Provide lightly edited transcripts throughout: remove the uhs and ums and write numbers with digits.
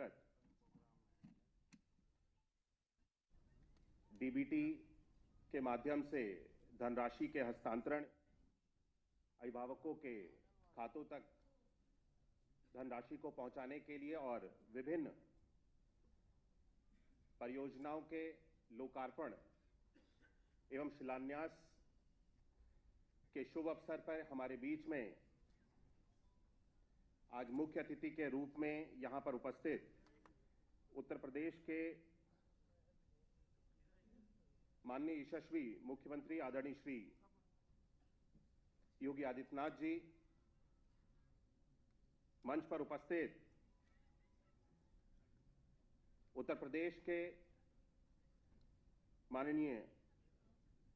अंतर्गत डीबीटी के माध्यम से धनराशि के हस्तांतरण, अभिभावकों के खातों तक धनराशि को पहुंचाने के लिए और विभिन्न परियोजनाओं के लोकार्पण एवं शिलान्यास के शुभ अवसर पर हमारे बीच में आज मुख्य अतिथि के रूप में यहां पर उपस्थित उत्तर प्रदेश के माननीय यशस्वी मुख्यमंत्री आदरणीय श्री योगी आदित्यनाथ जी, मंच पर उपस्थित उत्तर प्रदेश के माननीय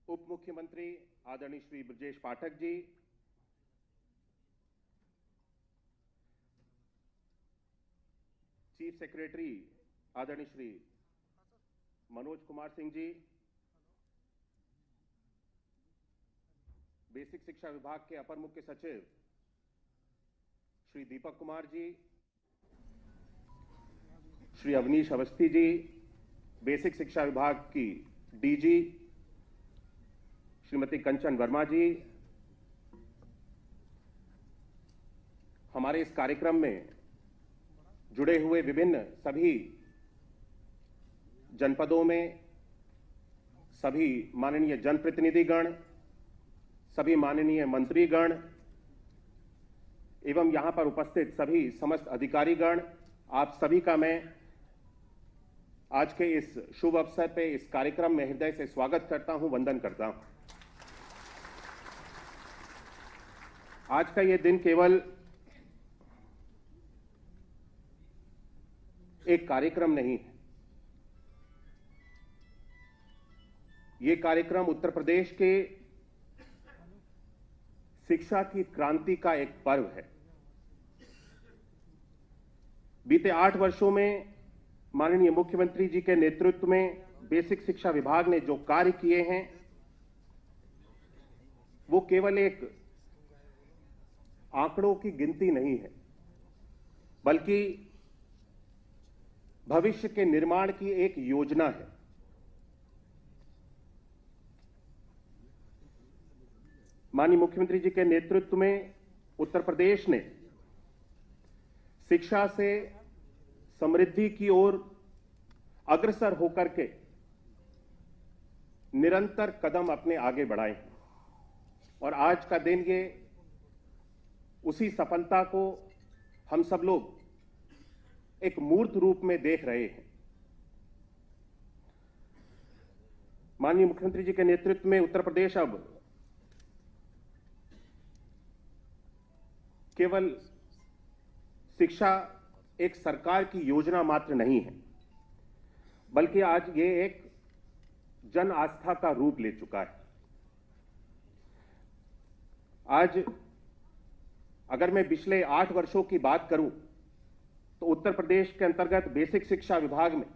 उप मुख्यमंत्री आदरणीय श्री ब्रजेश पाठक जी, चीफ सेक्रेटरी आदरणीय श्री मनोज कुमार सिंह जी, बेसिक शिक्षा विभाग के अपर मुख्य सचिव श्री दीपक कुमार जी, श्री अवनीश अवस्थी जी, बेसिक शिक्षा विभाग की डीजी श्रीमती कंचन वर्मा जी, हमारे इस कार्यक्रम में जुड़े हुए विभिन्न सभी जनपदों में सभी माननीय जनप्रतिनिधिगण, सभी माननीय मंत्रीगण एवं यहां पर उपस्थित सभी समस्त अधिकारीगण, आप सभी का मैं आज के इस शुभ अवसर पे इस कार्यक्रम में हृदय से स्वागत करता हूं, वंदन करता हूं। आज का यह दिन केवल एक कार्यक्रम नहीं है, यह कार्यक्रम उत्तर प्रदेश के शिक्षा की क्रांति का एक पर्व है। बीते 8 वर्षों में माननीय मुख्यमंत्री जी के नेतृत्व में बेसिक शिक्षा विभाग ने जो कार्य किए हैं, वो केवल एक आंकड़ों की गिनती नहीं है, बल्कि भविष्य के निर्माण की एक योजना है। माननीय मुख्यमंत्री जी के नेतृत्व में उत्तर प्रदेश ने शिक्षा से समृद्धि की ओर अग्रसर होकर के निरंतर कदम अपने आगे बढ़ाए हैं और आज का दिन ये उसी सफलता को हम सब लोग एक मूर्त रूप में देख रहे हैं। माननीय मुख्यमंत्री जी के नेतृत्व में उत्तर प्रदेश अब केवल शिक्षा एक सरकार की योजना मात्र नहीं है, बल्कि आज ये एक जन आस्था का रूप ले चुका है। आज अगर मैं पिछले 8 वर्षों की बात करूं तो उत्तर प्रदेश के अंतर्गत बेसिक शिक्षा विभाग में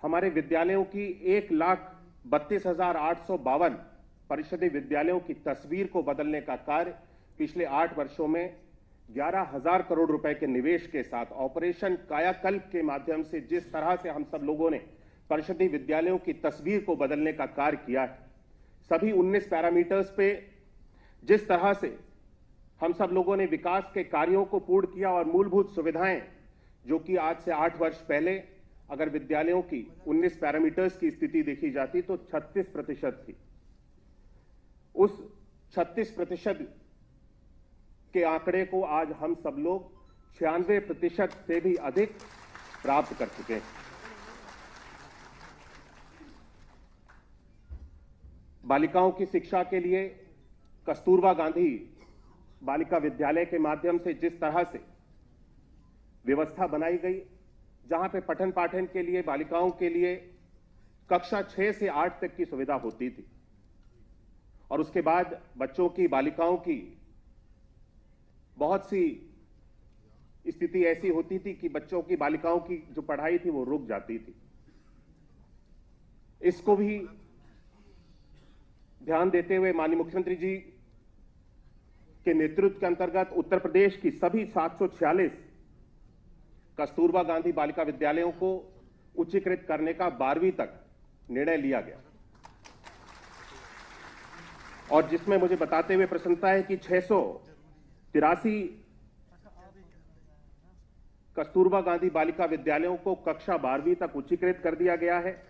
हमारे विद्यालयों की 1,32,852 परिषदीय विद्यालयों की तस्वीर को बदलने का कार्य पिछले 8 वर्षों में 11,000 करोड़ रुपए के निवेश के साथ ऑपरेशन कायाकल्प के माध्यम से जिस तरह से हम सब लोगों ने परिषदीय विद्यालयों की तस्वीर को बदलने का कार्य किया है, सभी 19 पैरामीटर्स पे जिस तरह से हम सब लोगों ने विकास के कार्यों को पूर्ण किया और मूलभूत सुविधाएं जो कि आज से 8 वर्ष पहले अगर विद्यालयों की 19 पैरामीटर्स की स्थिति देखी जाती तो 36% थी, उस 36% के आंकड़े को आज हम सब लोग 96% से भी अधिक प्राप्त कर चुके हैं। बालिकाओं की शिक्षा के लिए कस्तूरबा गांधी बालिका विद्यालय के माध्यम से जिस तरह से व्यवस्था बनाई गई, जहां पे पठन पाठन के लिए बालिकाओं के लिए कक्षा 6 से 8 तक की सुविधा होती थी और उसके बाद बच्चों की बालिकाओं की बहुत सी स्थिति ऐसी होती थी कि बच्चों की बालिकाओं की जो पढ़ाई थी वो रुक जाती थी। इसको भी ध्यान देते हुए माननीय मुख्यमंत्री जी के नेतृत्व के अंतर्गत उत्तर प्रदेश की सभी 746 कस्तूरबा गांधी बालिका विद्यालयों को उच्चीकृत करने का 12वीं तक निर्णय लिया गया, और जिसमें मुझे बताते हुए प्रसन्नता है कि 683 कस्तूरबा गांधी बालिका विद्यालयों को कक्षा 12वीं तक उच्चीकृत कर दिया गया है।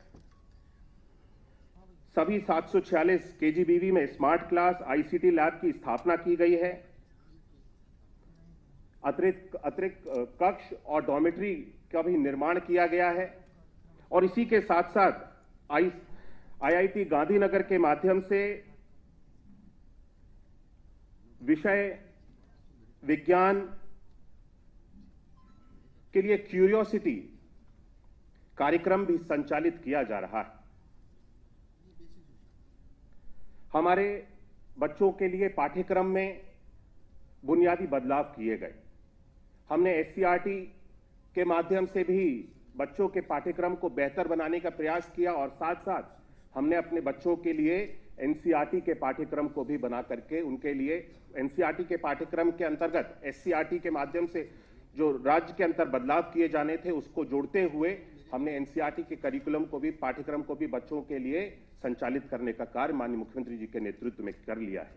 सभी 746 केजीबीवी में स्मार्ट क्लास आईसीटी लैब की स्थापना की गई है। अतिरिक्त कक्ष और डॉर्मेट्री का भी निर्माण किया गया है, और इसी के साथ साथ आईआईटी गांधीनगर के माध्यम से विषय विज्ञान के लिए क्यूरियोसिटी कार्यक्रम भी संचालित किया जा रहा है। हमारे बच्चों के लिए पाठ्यक्रम में बुनियादी बदलाव किए गए। हमने एससीईआरटी के माध्यम से भी बच्चों के पाठ्यक्रम को बेहतर बनाने का प्रयास किया, और साथ साथ हमने अपने बच्चों के लिए एनसीईआरटी के पाठ्यक्रम को भी बना करके उनके लिए एनसीईआरटी के पाठ्यक्रम के अंतर्गत एससीईआरटी के माध्यम से जो राज्य के अंदर बदलाव किए जाने थे उसको जोड़ते हुए हमने एनसीईआरटी के करिकुलम को भी, पाठ्यक्रम को भी बच्चों के लिए संचालित करने का कार्य माननीय मुख्यमंत्री जी के नेतृत्व में कर लिया है।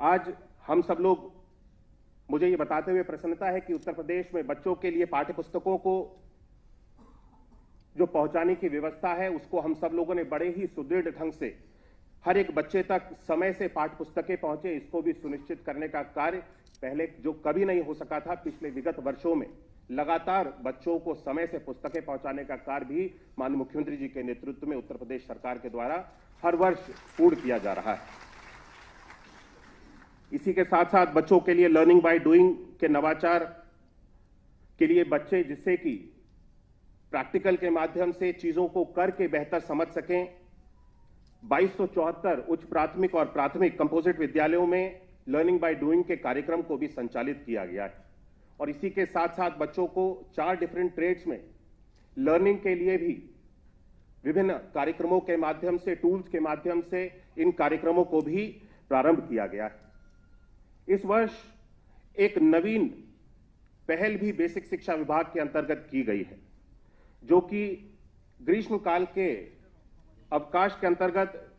आज हम सब लोग, मुझे ये बताते हुए प्रसन्नता है कि उत्तर प्रदेश में बच्चों के लिए पाठ्य पुस्तकों को जो पहुंचाने की व्यवस्था है उसको हम सब लोगों ने बड़े ही सुदृढ़ ढंग से हर एक बच्चे तक समय से पाठ्य पुस्तकें पहुंचे, इसको भी सुनिश्चित करने का कार्य पहले जो कभी नहीं हो सका था, पिछले विगत वर्षों में लगातार बच्चों को समय से पुस्तकें पहुंचाने का कार्य भी माननीय मुख्यमंत्री जी के नेतृत्व में उत्तर प्रदेश सरकार के द्वारा हर वर्ष पूर्ण किया जा रहा है। इसी के साथ साथ बच्चों के लिए लर्निंग बाय डूइंग के नवाचार के लिए बच्चे जिससे कि प्रैक्टिकल के माध्यम से चीजों को करके बेहतर समझ सकें, 2274 उच्च प्राथमिक और प्राथमिक कंपोजिट विद्यालयों में लर्निंग बाय डूइंग के कार्यक्रम को भी संचालित किया गया है, और इसी के साथ साथ बच्चों को 4 डिफरेंट ट्रेड्स में लर्निंग के लिए भी विभिन्न कार्यक्रमों के माध्यम से, टूल्स के माध्यम से इन कार्यक्रमों को भी प्रारंभ किया गया है। इस वर्ष एक नवीन पहल भी बेसिक शिक्षा विभाग के अंतर्गत की गई है, जो कि ग्रीष्मकाल के अवकाश के अंतर्गत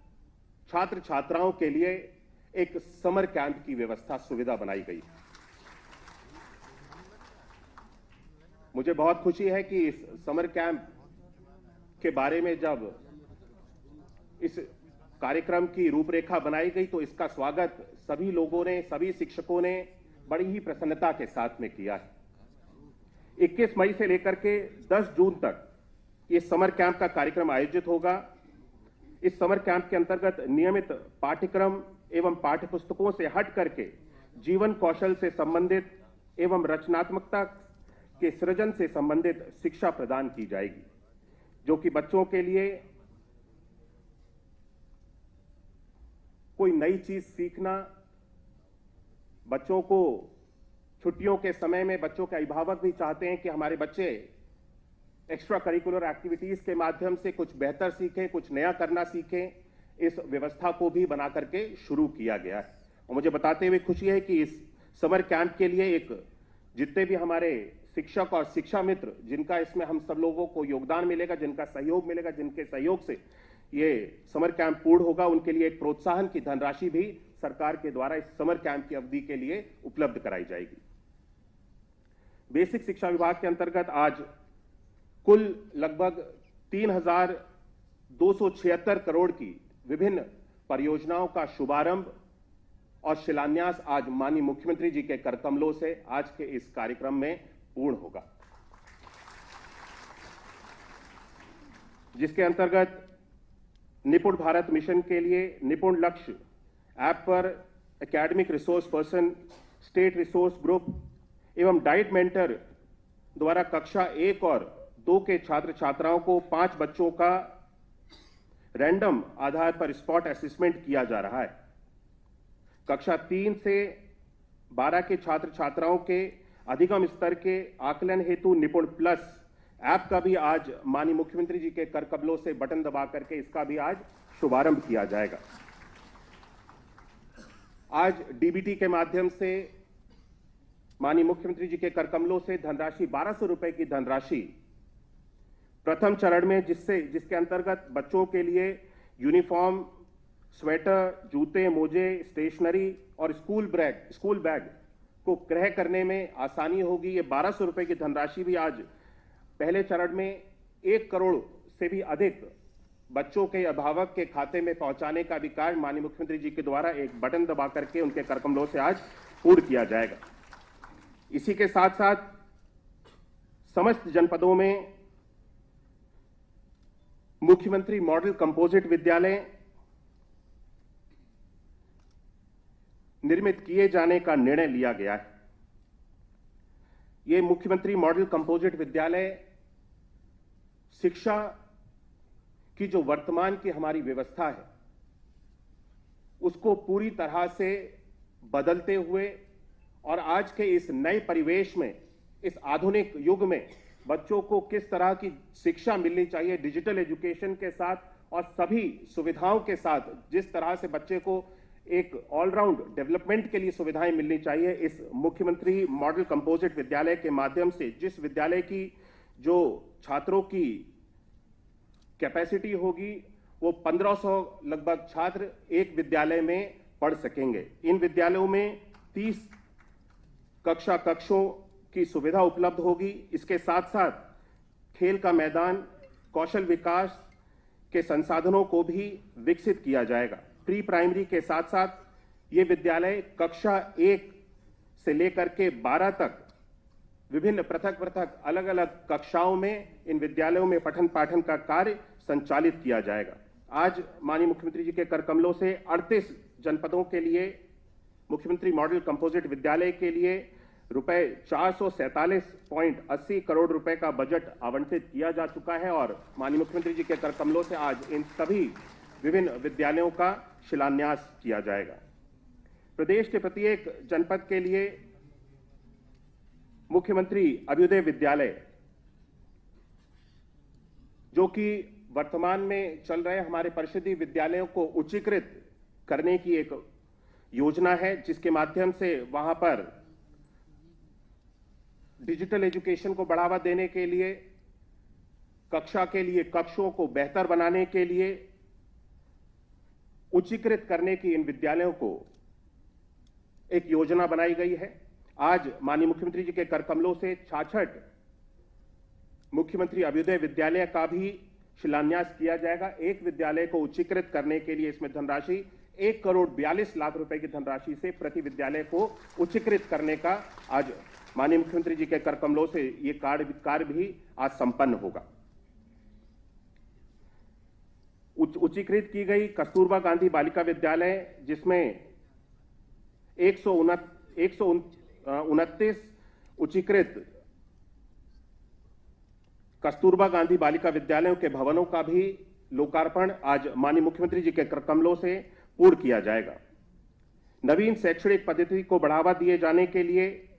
छात्र छात्राओं के लिए एक समर कैंप की व्यवस्था, सुविधा बनाई गई है। मुझे बहुत खुशी है कि इस समर कैंप के बारे में जब इस कार्यक्रम की रूपरेखा बनाई गई तो इसका स्वागत सभी लोगों ने, सभी शिक्षकों ने बड़ी ही प्रसन्नता के साथ में किया है। 21 मई से लेकर के 10 जून तक ये समर कैंप का कार्यक्रम आयोजित होगा। इस समर कैंप के अंतर्गत नियमित पाठ्यक्रम एवं पाठ्य पुस्तकों से हट करके जीवन कौशल से संबंधित एवं रचनात्मकता के सृजन से संबंधित शिक्षा प्रदान की जाएगी, जो कि बच्चों के लिए कोई नई चीज सीखना, बच्चों को छुट्टियों के समय में बच्चों के अभिभावक भी चाहते हैं कि हमारे बच्चे एक्स्ट्रा करिकुलर एक्टिविटीज के माध्यम से कुछ बेहतर सीखें, कुछ नया करना सीखें। इस व्यवस्था को भी बना करके शुरू किया गया है, और मुझे बताते हुए खुशी है कि इस समर कैंप के लिए जितने भी हमारे शिक्षक और शिक्षा मित्र जिनका इसमें हम सब लोगों को योगदान मिलेगा, जिनका सहयोग मिलेगा, जिनके सहयोग से ये समर कैंप पूर्ण होगा, उनके लिए एक प्रोत्साहन की धनराशि भी सरकार के द्वारा इस समर कैंप की अवधि के लिए उपलब्ध कराई जाएगी। बेसिक शिक्षा विभाग के अंतर्गत आज कुल लगभग 3,276 करोड़ की विभिन्न परियोजनाओं का शुभारंभ और शिलान्यास आज माननीय मुख्यमंत्री जी के कर कमलों से आज के इस कार्यक्रम में पूर्ण होगा, जिसके अंतर्गत निपुण भारत मिशन के लिए निपुण लक्ष्य ऐप पर academic resource person, state resource group एवं डाइट मेंटर द्वारा कक्षा 1 और 2 के छात्र छात्राओं को 5 बच्चों का रैंडम आधार पर स्पॉट असेसमेंट किया जा रहा है। कक्षा 3 से 12 के छात्र छात्राओं के अधिगम स्तर के आकलन हेतु निपुण प्लस ऐप का भी आज माननीय मुख्यमंत्री जी के कर कमलों से बटन दबा करके इसका भी आज शुभारंभ किया जाएगा। आज डीबीटी के माध्यम से माननीय मुख्यमंत्री जी के कर कमलों से धनराशि 1200 रुपए की धनराशि प्रथम चरण में जिसके अंतर्गत बच्चों के लिए यूनिफॉर्म, स्वेटर, जूते, मोजे, स्टेशनरी और स्कूल बैग को क्रय करने में आसानी होगी। ये 1200 रुपए की धनराशि भी आज पहले चरण में 1 करोड़ से भी अधिक बच्चों के अभिभावक के खाते में पहुंचाने का भी कार्य माननीय मुख्यमंत्री जी के द्वारा एक बटन दबा करके उनके कर कमलों से आज पूर्ण किया जाएगा। इसी के साथ साथ समस्त जनपदों में मुख्यमंत्री मॉडल कंपोजिट विद्यालय निर्मित किए जाने का निर्णय लिया गया है। यह मुख्यमंत्री मॉडल कंपोजिट विद्यालय शिक्षा की जो वर्तमान की हमारी व्यवस्था है उसको पूरी तरह से बदलते हुए और आज के इस नए परिवेश में, इस आधुनिक युग में बच्चों को किस तरह की शिक्षा मिलनी चाहिए डिजिटल एजुकेशन के साथ और सभी सुविधाओं के साथ, जिस तरह से बच्चे को एक ऑलराउंड डेवलपमेंट के लिए सुविधाएं मिलनी चाहिए, इस मुख्यमंत्री मॉडल कंपोजिट विद्यालय के माध्यम से जिस विद्यालय की जो छात्रों की कैपेसिटी होगी वो 1500 लगभग छात्र एक विद्यालय में पढ़ सकेंगे। इन विद्यालयों में 30 कक्षों की सुविधा उपलब्ध होगी। इसके साथ साथ खेल का मैदान, कौशल विकास के संसाधनों को भी विकसित किया जाएगा। प्री प्राइमरी के साथ साथ ये विद्यालय कक्षा 1 से लेकर के 12 तक विभिन्न पृथक अलग अलग कक्षाओं में इन विद्यालयों में पठन पाठन का कार्य संचालित किया जाएगा। आज माननीय मुख्यमंत्री जी के कर कमलों से 38 जनपदों के लिए मुख्यमंत्री मॉडल कंपोजिट विद्यालय के लिए रुपए 447.80 करोड़ रुपए का बजट आवंटित किया जा चुका है और माननीय मुख्यमंत्री जी के कर कमलों से आज इन सभी विभिन्न विद्यालयों का शिलान्यास किया जाएगा। प्रदेश के प्रत्येक जनपद के लिए मुख्यमंत्री अभ्युदय विद्यालय, जो कि वर्तमान में चल रहे हमारे परिषदीय विद्यालयों को उच्चीकृत करने की एक योजना है, जिसके माध्यम से वहां पर डिजिटल एजुकेशन को बढ़ावा देने के लिए, कक्षा के लिए कक्षों को बेहतर बनाने के लिए, उच्चीकृत करने की इन विद्यालयों को एक योजना बनाई गई है। आज माननीय मुख्यमंत्री जी के कर कमलों से 66 मुख्यमंत्री अभ्युदय विद्यालय का भी शिलान्यास किया जाएगा। एक विद्यालय को उच्चीकृत करने के लिए इसमें धनराशि 1 करोड़ 42 लाख रुपए की धनराशि से प्रति विद्यालय को उच्चीकृत करने का आज माननीय मुख्यमंत्री जी के कर कमलों से ये कार्य भी आज संपन्न होगा। उच्चीकृत की गई कस्तूरबा गांधी बालिका विद्यालय, जिसमें 129 उच्चीकृत कस्तूरबा गांधी बालिका विद्यालयों के भवनों का भी लोकार्पण आज माननीय मुख्यमंत्री जी के कर कमलों से पूर्ण किया जाएगा। नवीन शैक्षणिक पद्धति को बढ़ावा दिए जाने के लिए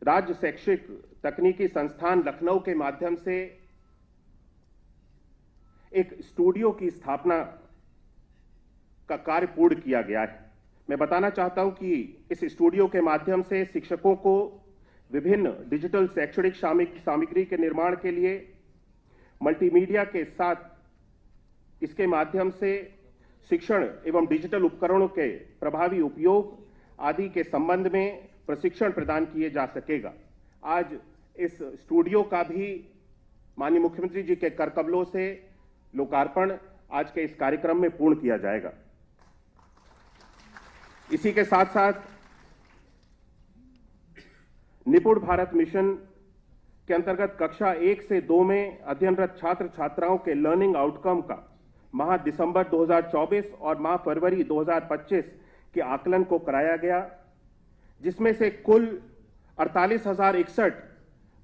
राज्य शैक्षिक तकनीकी संस्थान लखनऊ के माध्यम से एक स्टूडियो की स्थापना का कार्य पूर्ण किया गया है। मैं बताना चाहता हूं कि इस स्टूडियो के माध्यम से शिक्षकों को विभिन्न डिजिटल शैक्षणिक सामग्री के निर्माण के लिए मल्टीमीडिया के साथ इसके माध्यम से शिक्षण एवं डिजिटल उपकरणों के प्रभावी उपयोग आदि के संबंध में प्रशिक्षण प्रदान किए जा सकेगा। आज इस स्टूडियो का भी माननीय मुख्यमंत्री जी के कर कमलों से लोकार्पण आज के इस कार्यक्रम में पूर्ण किया जाएगा। इसी के साथ साथ निपुण भारत मिशन के अंतर्गत कक्षा 1 से 2 में अध्ययनरत छात्र छात्राओं के लर्निंग आउटकम का माह दिसंबर 2024 और माह फरवरी 2025 के आकलन को कराया गया, जिसमें से कुल 48,061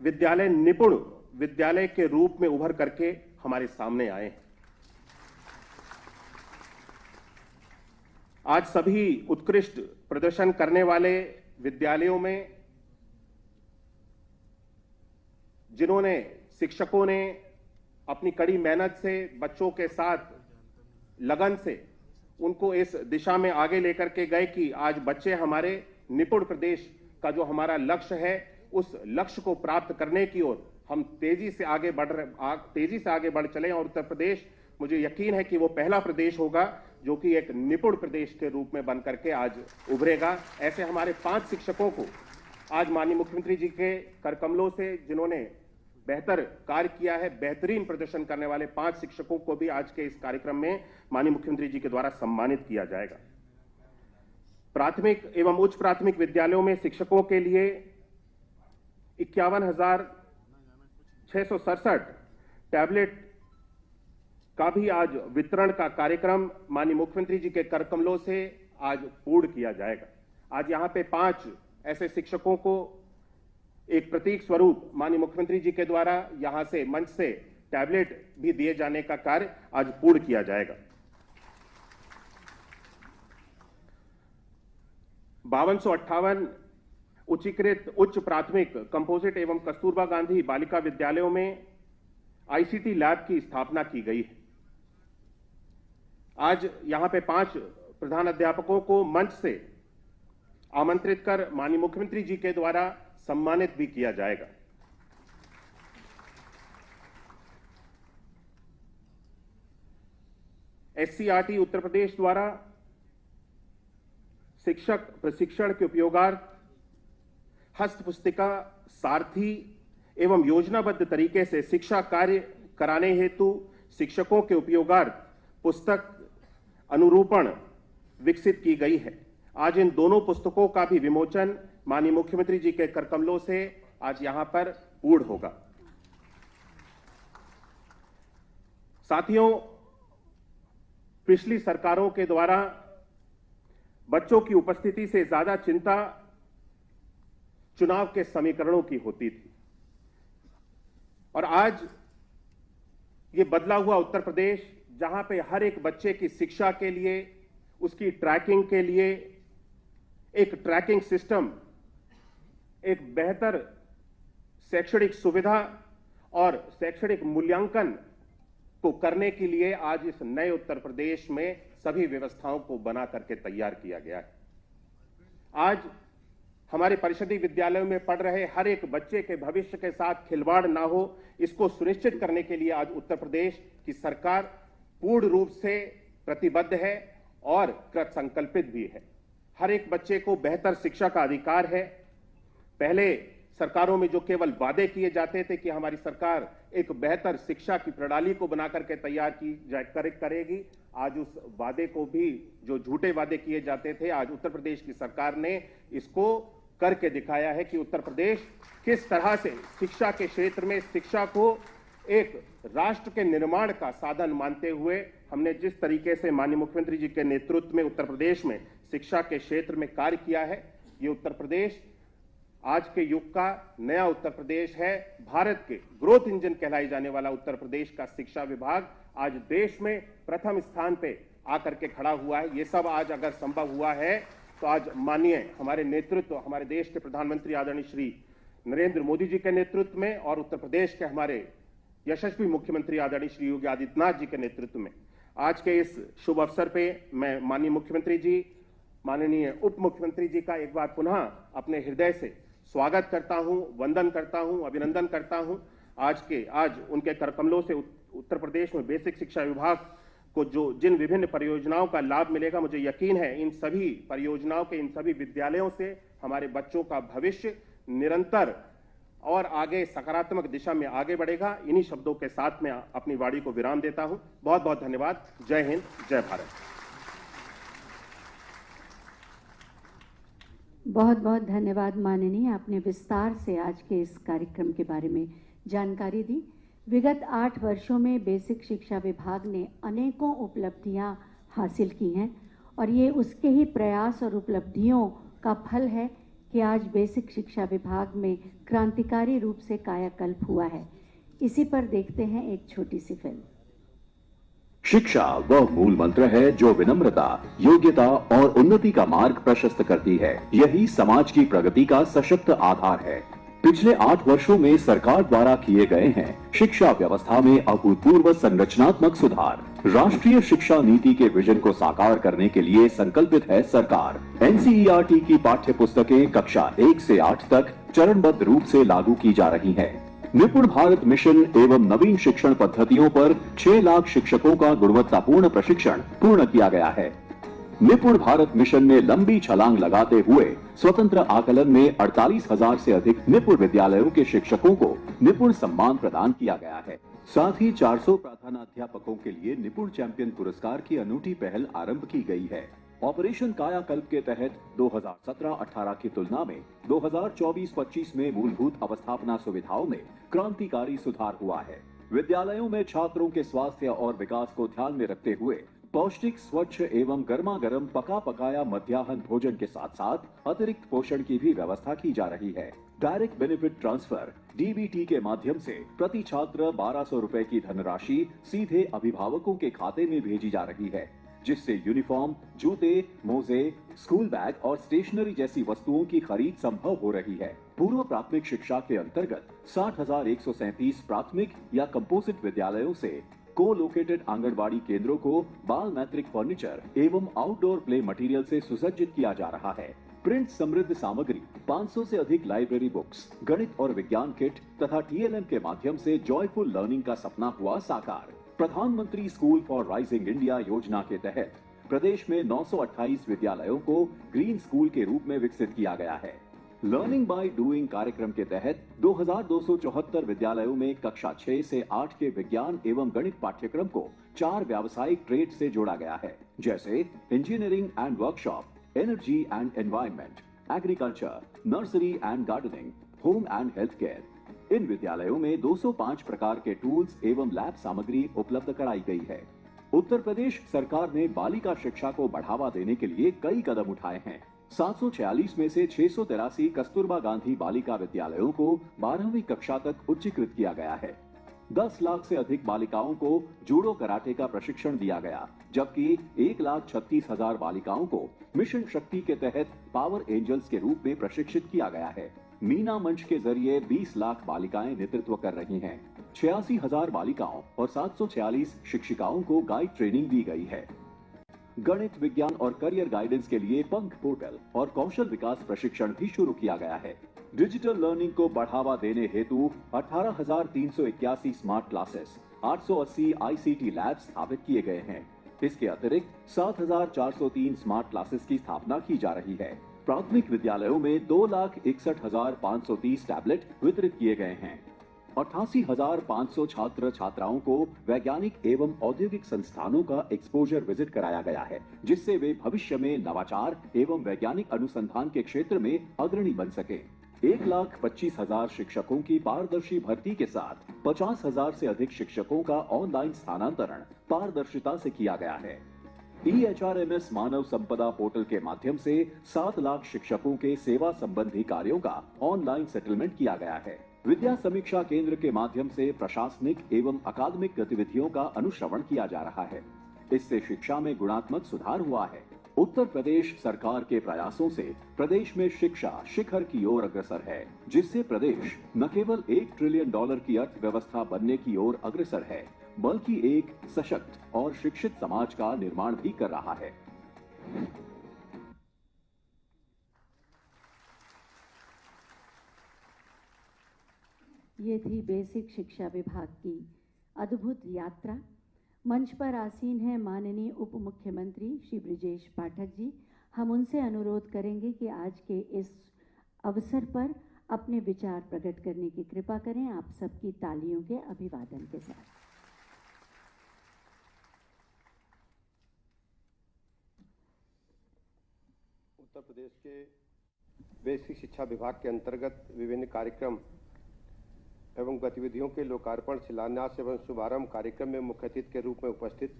विद्यालय निपुण विद्यालय के रूप में उभर करके हमारे सामने आए हैं। आज सभी उत्कृष्ट प्रदर्शन करने वाले विद्यालयों में जिन्होंने शिक्षकों ने अपनी कड़ी मेहनत से बच्चों के साथ लगन से उनको इस दिशा में आगे लेकर के गए कि आज बच्चे हमारे निपुण प्रदेश का जो हमारा लक्ष्य है उस लक्ष्य को प्राप्त करने की ओर हम तेजी से आगे बढ़ चले। और उत्तर प्रदेश, मुझे यकीन है कि वो पहला प्रदेश होगा जो कि एक निपुण प्रदेश के रूप में बनकर के आज उभरेगा। ऐसे हमारे 5 शिक्षकों को आज माननीय मुख्यमंत्री जी के करकमलों से, जिन्होंने बेहतर कार्य किया है, बेहतरीन प्रदर्शन करने वाले 5 शिक्षकों को भी आज के इस कार्यक्रम में माननीय मुख्यमंत्री जी के द्वारा सम्मानित किया जाएगा। प्राथमिक एवं उच्च प्राथमिक विद्यालयों में शिक्षकों के लिए 51,667 टैबलेट का भी आज वितरण का कार्यक्रम माननीय मुख्यमंत्री जी के करकमलों से आज पूर्ण किया जाएगा। आज यहां पे 5 ऐसे शिक्षकों को एक प्रतीक स्वरूप माननीय मुख्यमंत्री जी के द्वारा यहां से मंच से टैबलेट भी दिए जाने का कार्य आज पूर्ण किया जाएगा। 5258 उच्चीकृत उच्च प्राथमिक कंपोजिट एवं कस्तूरबा गांधी बालिका विद्यालयों में आईसीटी लैब की स्थापना की गई है। आज यहां पे 5 प्रधान अध्यापकों को मंच से आमंत्रित कर माननीय मुख्यमंत्री जी के द्वारा सम्मानित भी किया जाएगा। एससीईआरटी उत्तर प्रदेश द्वारा शिक्षक प्रशिक्षण के उपयोगार्थ हस्त पुस्तिका, सारथी एवं योजनाबद्ध तरीके से शिक्षा कार्य कराने हेतु शिक्षकों के उपयोगार्थ पुस्तक अनुरूपण विकसित की गई है। आज इन दोनों पुस्तकों का भी विमोचन माननीय मुख्यमंत्री जी के करकमलों से आज यहां पर पूर्ण होगा। साथियों, पिछली सरकारों के द्वारा बच्चों की उपस्थिति से ज्यादा चिंता चुनाव के समीकरणों की होती थी, और आज ये बदला हुआ उत्तर प्रदेश, जहां पे हर एक बच्चे की शिक्षा के लिए, उसकी ट्रैकिंग के लिए एक ट्रैकिंग सिस्टम, एक बेहतर शैक्षणिक सुविधा और शैक्षणिक मूल्यांकन को करने के लिए आज इस नए उत्तर प्रदेश में सभी व्यवस्थाओं को बना करके तैयार किया गया है। आज हमारे परिषदीय विद्यालयों में पढ़ रहे हर एक बच्चे के भविष्य के साथ खिलवाड़ ना हो, इसको सुनिश्चित करने के लिए आज उत्तर प्रदेश की सरकार पूर्ण रूप से प्रतिबद्ध है और कृत संकल्पित भी है। हर एक बच्चे को बेहतर शिक्षा का अधिकार है। पहले सरकारों में जो केवल वादे किए जाते थे कि हमारी सरकार एक बेहतर शिक्षा की प्रणाली को बना करके तैयार करेगी, आज उस वादे को भी, जो झूठे वादे किए जाते थे, आज उत्तर प्रदेश की सरकार ने इसको करके दिखाया है कि उत्तर प्रदेश किस तरह से शिक्षा के क्षेत्र में शिक्षा को एक राष्ट्र के निर्माण का साधन मानते हुए हमने जिस तरीके से माननीय मुख्यमंत्री जी के नेतृत्व में उत्तर प्रदेश में शिक्षा के क्षेत्र में कार्य किया है, ये उत्तर प्रदेश आज के युग का नया उत्तर प्रदेश है। भारत के ग्रोथ इंजन कहलाई जाने वाला उत्तर प्रदेश का शिक्षा विभाग आज देश में प्रथम स्थान पे आकर के खड़ा हुआ है। ये सब आज अगर संभव हुआ है तो आज माननीय हमारे नेतृत्व, हमारे देश के प्रधानमंत्री आदरणीय श्री नरेंद्र मोदी जी के नेतृत्व में और उत्तर प्रदेश के हमारे यशस्वी मुख्यमंत्री आदरणीय श्री योगी आदित्यनाथ जी के नेतृत्व में आज के इस शुभ अवसर पे मैं माननीय मुख्यमंत्री जी, माननीय उप मुख्यमंत्री जी का एक बार पुनः अपने हृदय से स्वागत करता हूं, वंदन करता हूं, अभिनंदन करता हूं। आज उनके करकमलों से उत्तर प्रदेश में बेसिक शिक्षा विभाग को जिन विभिन्न परियोजनाओं का लाभ मिलेगा, मुझे यकीन है इन सभी परियोजनाओं के, इन सभी विद्यालयों से हमारे बच्चों का भविष्य निरंतर और आगे सकारात्मक दिशा में आगे बढ़ेगा। इन्हीं शब्दों के साथ मैं अपनी वाणी को विराम देता हूं। बहुत बहुत धन्यवाद। जय हिंद, जय भारत। बहुत बहुत धन्यवाद माननीय, आपने विस्तार से आज के इस कार्यक्रम के बारे में जानकारी दी। विगत 8 वर्षों में बेसिक शिक्षा विभाग ने अनेकों उपलब्धियां हासिल की हैं और ये उसके ही प्रयास और उपलब्धियों का फल है कि आज बेसिक शिक्षा विभाग में क्रांतिकारी रूप से कायाकल्प हुआ है। इसी पर देखते हैं एक छोटी सी फिल्म। शिक्षा वह मूल मंत्र है जो विनम्रता, योग्यता और उन्नति का मार्ग प्रशस्त करती है। यही समाज की प्रगति का सशक्त आधार है। पिछले 8 वर्षों में सरकार द्वारा किए गए हैं शिक्षा व्यवस्था में अभूतपूर्व संरचनात्मक सुधार। राष्ट्रीय शिक्षा नीति के विजन को साकार करने के लिए संकल्पित है सरकार। एनसीईआरटी की पाठ्य पुस्तकें कक्षा 1 से 8 तक चरणबद्ध रूप से लागू की जा रही हैं। निपुण भारत मिशन एवं नवीन शिक्षण पद्धतियों पर 6 लाख शिक्षकों का गुणवत्तापूर्ण प्रशिक्षण पूर्ण किया गया है। निपुण भारत मिशन में लंबी छलांग लगाते हुए स्वतंत्र आकलन में 48,000 से अधिक निपुण विद्यालयों के शिक्षकों को निपुण सम्मान प्रदान किया गया है। साथ ही 400 प्रधानाध्यापकों के लिए निपुण चैंपियन पुरस्कार की अनूठी पहल आरंभ की गई है। ऑपरेशन कायाकल्प के तहत 2017-18 की तुलना में 2024-25 में मूलभूत अवस्थापना सुविधाओं में क्रांतिकारी सुधार हुआ है। विद्यालयों में छात्रों के स्वास्थ्य और विकास को ध्यान में रखते हुए पौष्टिक, स्वच्छ एवं गर्मा गर्म पका पकाया मध्याह्न भोजन के साथ साथ अतिरिक्त पोषण की भी व्यवस्था की जा रही है। डायरेक्ट बेनिफिट ट्रांसफर डीबीटी के माध्यम से प्रति छात्र 1200 रुपए की धनराशि सीधे अभिभावकों के खाते में भेजी जा रही है, जिससे यूनिफॉर्म, जूते, मोजे, स्कूल बैग और स्टेशनरी जैसी वस्तुओं की खरीद संभव हो रही है। पूर्व प्राथमिक शिक्षा के अंतर्गत 60,137 प्राथमिक या कंपोजिट विद्यालयों से को-लोकेटेड आंगनबाड़ी केंद्रों को बाल मैत्रिक फर्नीचर एवं आउटडोर प्ले मटेरियल से सुसज्जित किया जा रहा है। प्रिंट समृद्ध सामग्री, 500 से अधिक लाइब्रेरी बुक्स, गणित और विज्ञान किट तथा टीएलएम के माध्यम से जॉयफुल लर्निंग का सपना हुआ साकार। प्रधानमंत्री स्कूल फॉर राइजिंग इंडिया योजना के तहत प्रदेश में 928 विद्यालयों को ग्रीन स्कूल के रूप में विकसित किया गया है। लर्निंग बाय डूइंग कार्यक्रम के तहत 2274 विद्यालयों में कक्षा 6 से 8 के विज्ञान एवं गणित पाठ्यक्रम को 4 व्यावसायिक ट्रेड से जोड़ा गया है, जैसे engineering and workshop, energy and environment, agriculture, nursery and gardening, home and health care. इन विद्यालयों में 205 प्रकार के टूल्स एवं लैब सामग्री उपलब्ध कराई गई है। उत्तर प्रदेश सरकार ने बालिका शिक्षा को बढ़ावा देने के लिए कई कदम उठाए हैं। 746 में से 683 कस्तूरबा गांधी बालिका विद्यालयों को 12वीं कक्षा तक उच्चीकृत किया गया है। 10 लाख से अधिक बालिकाओं को जूडो कराटे का प्रशिक्षण दिया गया, जबकि 1,36,000 बालिकाओं को मिशन शक्ति के तहत पावर एंजल्स के रूप में प्रशिक्षित किया गया है। मीना मंच के जरिए 20 लाख बालिकाएं नेतृत्व कर रही हैं। 86,000 बालिकाओं और 746 शिक्षिकाओं को गाइड ट्रेनिंग दी गई है। गणित, विज्ञान और करियर गाइडेंस के लिए पंख पोर्टल और कौशल विकास प्रशिक्षण भी शुरू किया गया है। डिजिटल लर्निंग को बढ़ावा देने हेतु 18,381 स्मार्ट क्लासेस, 880 आईसीटी लैब स्थापित किए गए हैं। इसके अतिरिक्त 7,403 स्मार्ट क्लासेस की स्थापना की जा रही है। प्राथमिक विद्यालयों में 2,61,530 टैबलेट वितरित किए गए हैं। 88,500 छात्र छात्राओं को वैज्ञानिक एवं औद्योगिक संस्थानों का एक्सपोजर विजिट कराया गया है, जिससे वे भविष्य में नवाचार एवं वैज्ञानिक अनुसंधान के क्षेत्र में अग्रणी बन सके। 1,25,000 शिक्षकों की पारदर्शी भर्ती के साथ 50,000 से अधिक शिक्षकों का ऑनलाइन स्थानांतरण पारदर्शिता से किया गया है। EHRMS मानव संपदा पोर्टल के माध्यम से 7 लाख शिक्षकों के सेवा संबंधी कार्यों का ऑनलाइन सेटलमेंट किया गया है। विद्या समीक्षा केंद्र के माध्यम से प्रशासनिक एवं अकादमिक गतिविधियों का अनुश्रवण किया जा रहा है। इससे शिक्षा में गुणात्मक सुधार हुआ है। उत्तर प्रदेश सरकार के प्रयासों से प्रदेश में शिक्षा शिखर की ओर अग्रसर है, जिससे प्रदेश न केवल $1 ट्रिलियन की अर्थव्यवस्था बनने की ओर अग्रसर है, बल्कि एक सशक्त और शिक्षित समाज का निर्माण भी कर रहा है। ये थी बेसिक शिक्षा विभाग की अद्भुत यात्रा। मंच पर आसीन हैं माननीय उप मुख्यमंत्री श्री ब्रिजेश पाठक जी। हम उनसे अनुरोध करेंगे कि आज के इस अवसर पर अपने विचार प्रकट करने की कृपा करें, आप सबकी तालियों के अभिवादन के साथ। उत्तर प्रदेश के बेसिक शिक्षा विभाग के अंतर्गत विभिन्न कार्यक्रम एवं गतिविधियों के लोकार्पण, शिलान्यास एवं शुभारंभ कार्यक्रम में मुख्य अतिथि के रूप में उपस्थित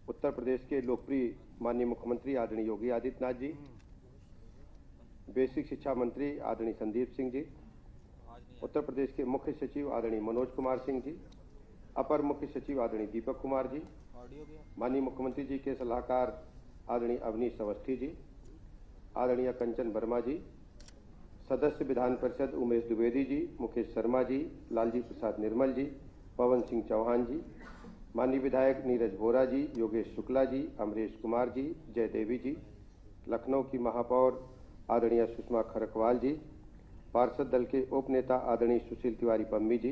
उत्तर प्रदेश के लोकप्रिय माननीय मुख्यमंत्री आदरणीय योगी आदित्यनाथ जी, बेसिक शिक्षा मंत्री आदरणीय संदीप सिंह जी, उत्तर प्रदेश के मुख्य सचिव आदरणीय मनोज कुमार सिंह जी, अपर मुख्य सचिव आदरणीय दीपक कुमार जी, माननीय मुख्यमंत्री जी के सलाहकार आदरणीय अवनीश अवस्थी जी, आदरणीय कंचन वर्मा जी, सदस्य विधान परिषद उमेश द्विवेदी जी, मुकेश शर्मा जी, लालजी प्रसाद निर्मल जी, पवन सिंह चौहान जी, माननीय विधायक नीरज वोरा जी, योगेश शुक्ला जी, अमरीश कुमार जी, जय देवी जी, लखनऊ की महापौर आदरणीय सुषमा खरकवाल जी, पार्षद दल के उप नेता आदरणीय सुशील तिवारी पम्मी जी,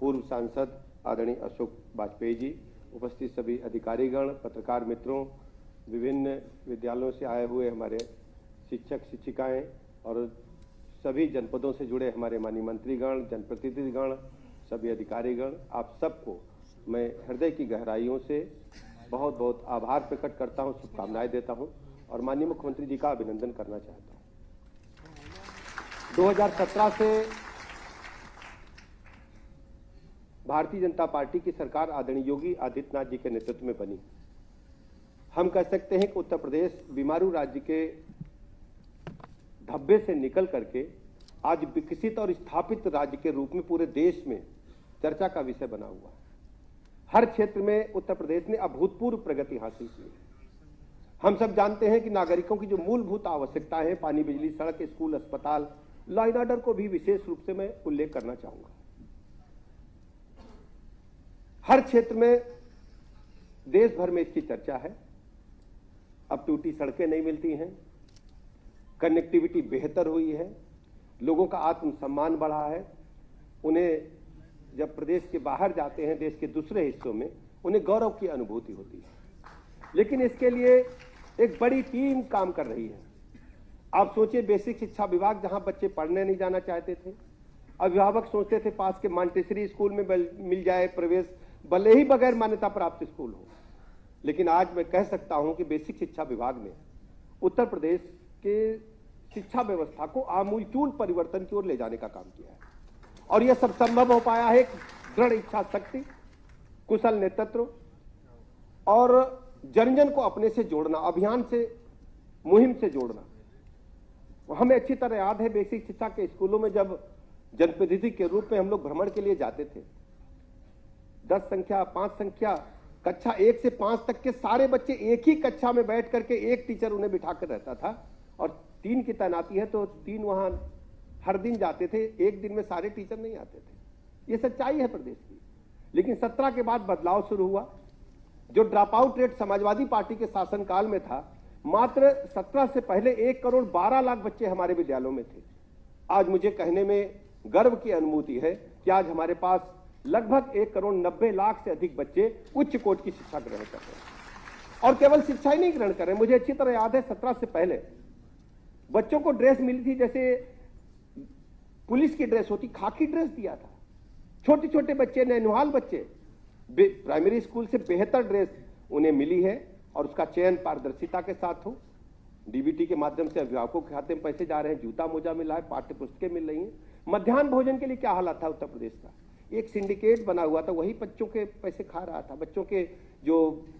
पूर्व सांसद आदरणीय अशोक वाजपेयी जी, उपस्थित सभी अधिकारीगण, पत्रकार मित्रों, विभिन्न विद्यालयों से आए हुए हमारे शिक्षक शिक्षिकाएं और सभी जनपदों से जुड़े हमारे माननीय मंत्रीगण, जनप्रतिनिधिगण, सभी अधिकारीगण, आप सबको मैं हृदय की गहराइयों से बहुत बहुत आभार प्रकट करता हूं, शुभकामनाएं देता हूं और माननीय मुख्यमंत्री जी का अभिनंदन करना चाहता हूं। 2017 से भारतीय जनता पार्टी की सरकार आदरणीय योगी आदित्यनाथ जी के नेतृत्व में बनी। हम कह सकते हैं कि उत्तर प्रदेश बीमारू राज्य के धब्बे से निकल करके आज विकसित और स्थापित राज्य के रूप में पूरे देश में चर्चा का विषय बना हुआ है। हर क्षेत्र में उत्तर प्रदेश ने अभूतपूर्व प्रगति हासिल की है। हम सब जानते हैं कि नागरिकों की जो मूलभूत आवश्यकताएं हैं, पानी, बिजली, सड़क, स्कूल, अस्पताल, लॉ एंड ऑर्डर को भी विशेष रूप से मैं उल्लेख करना चाहूंगा। हर क्षेत्र में देश भर में इसकी चर्चा है। अब टूटी सड़कें नहीं मिलती हैं, कनेक्टिविटी बेहतर हुई है, लोगों का आत्मसम्मान बढ़ा है। उन्हें जब प्रदेश के बाहर जाते हैं, देश के दूसरे हिस्सों में, उन्हें गौरव की अनुभूति होती है। लेकिन इसके लिए एक बड़ी टीम काम कर रही है। आप सोचिए, बेसिक शिक्षा विभाग जहां बच्चे पढ़ने नहीं जाना चाहते थे, अभिभावक सोचते थे पास के मॉन्टेसरी स्कूल में मिल जाए प्रवेश, भले ही बगैर मान्यता प्राप्त स्कूल हो। लेकिन आज मैं कह सकता हूं कि बेसिक शिक्षा विभाग ने उत्तर प्रदेश के शिक्षा व्यवस्था को आमूलचूल परिवर्तन की ओर ले जाने का काम किया है और यह सब संभव हो पाया है दृढ़ इच्छा शक्ति, कुशल नेतृत्व और जन जन को अपने से जोड़ना, अभियान से, मुहिम से जोड़ना। हमें अच्छी तरह याद है, बेसिक शिक्षा के स्कूलों में जब जनप्रतिनिधि के रूप में हम लोग भ्रमण के लिए जाते थे, 10 संख्या, 5 संख्या, कक्षा 1 से 5 तक के सारे बच्चे एक ही कक्षा में बैठ करके एक टीचर उन्हें बिठाकर रहता था और 3 की तैनाती है तो 3 वहां हर दिन जाते थे। एक दिन में सारे टीचर नहीं आते थे। ये सच्चाई है प्रदेश की। लेकिन 17 के बाद बदलाव शुरू हुआ। जो drop out rate Samajwadi party के शासनकाल में था, मात्र 17 से पहले 1 करोड़ 12 लाख बच्चे हमारे विद्यालयों में थे। आज मुझे कहने में गर्व की अनुभूति है कि आज हमारे पास लगभग 1 करोड़ 90 लाख से अधिक बच्चे उच्च कोटि की शिक्षा ग्रहण कर रहे हैं। और केवल शिक्षा ही नहीं ग्रहण कर रहे हैं, मुझे अच्छी तरह याद है 17 से पहले बच्चों को ड्रेस मिली थी, जैसे पुलिस की ड्रेस होती, खाकी ड्रेस दिया था। छोटे छोटे बच्चे, नैनवाल बच्चे, प्राइमरी स्कूल से बेहतर ड्रेस उन्हें मिली है और उसका चयन पारदर्शिता के साथ हो। डीबीटी के माध्यम से अभिभावकों के खाते में पैसे जा रहे हैं, जूता मोजा मिला है, पाठ्य पुस्तकें मिल रही हैं। मध्याह्न भोजन के लिए क्या हालत था उत्तर प्रदेश का? एक सिंडिकेट बना हुआ था, वही बच्चों के पैसे खा रहा था, बच्चों के जो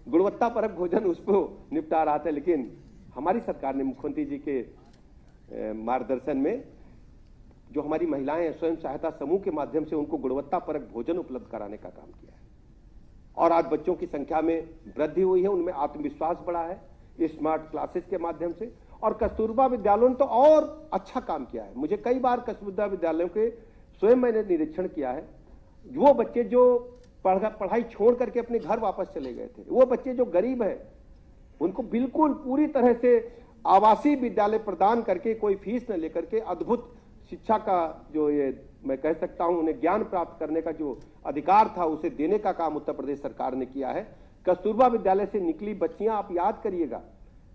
गुणवत्तापरक भोजन उसको निपटा रहा था। लेकिन हमारी सरकार ने मुख्यमंत्री जी के मार्गदर्शन में जो हमारी महिलाएं स्वयं सहायता समूह के माध्यम से उनको गुणवत्तापरक भोजन उपलब्ध कराने का काम किया है और आज बच्चों की संख्या में वृद्धि हुई है, उनमें आत्मविश्वास बढ़ा है स्मार्ट क्लासेस के माध्यम से। और कस्तूरबा विद्यालयों ने तो और अच्छा काम किया है। मुझे कई बार कस्तूरबा विद्यालयों के स्वयं मैंने निरीक्षण किया है। वो बच्चे जो पढ़ाई छोड़ करके अपने घर वापस चले गए थे, वो बच्चे जो गरीब हैं, उनको बिल्कुल पूरी तरह से आवासीय विद्यालय प्रदान करके, कोई फीस न लेकर के अद्भुत शिक्षा का जो ये मैं कह सकता हूं, उन्हें ज्ञान प्राप्त करने का जो अधिकार था उसे देने का काम उत्तर प्रदेश सरकार ने किया है। कस्तूरबा विद्यालय से निकली बच्चियां, आप याद करिएगा,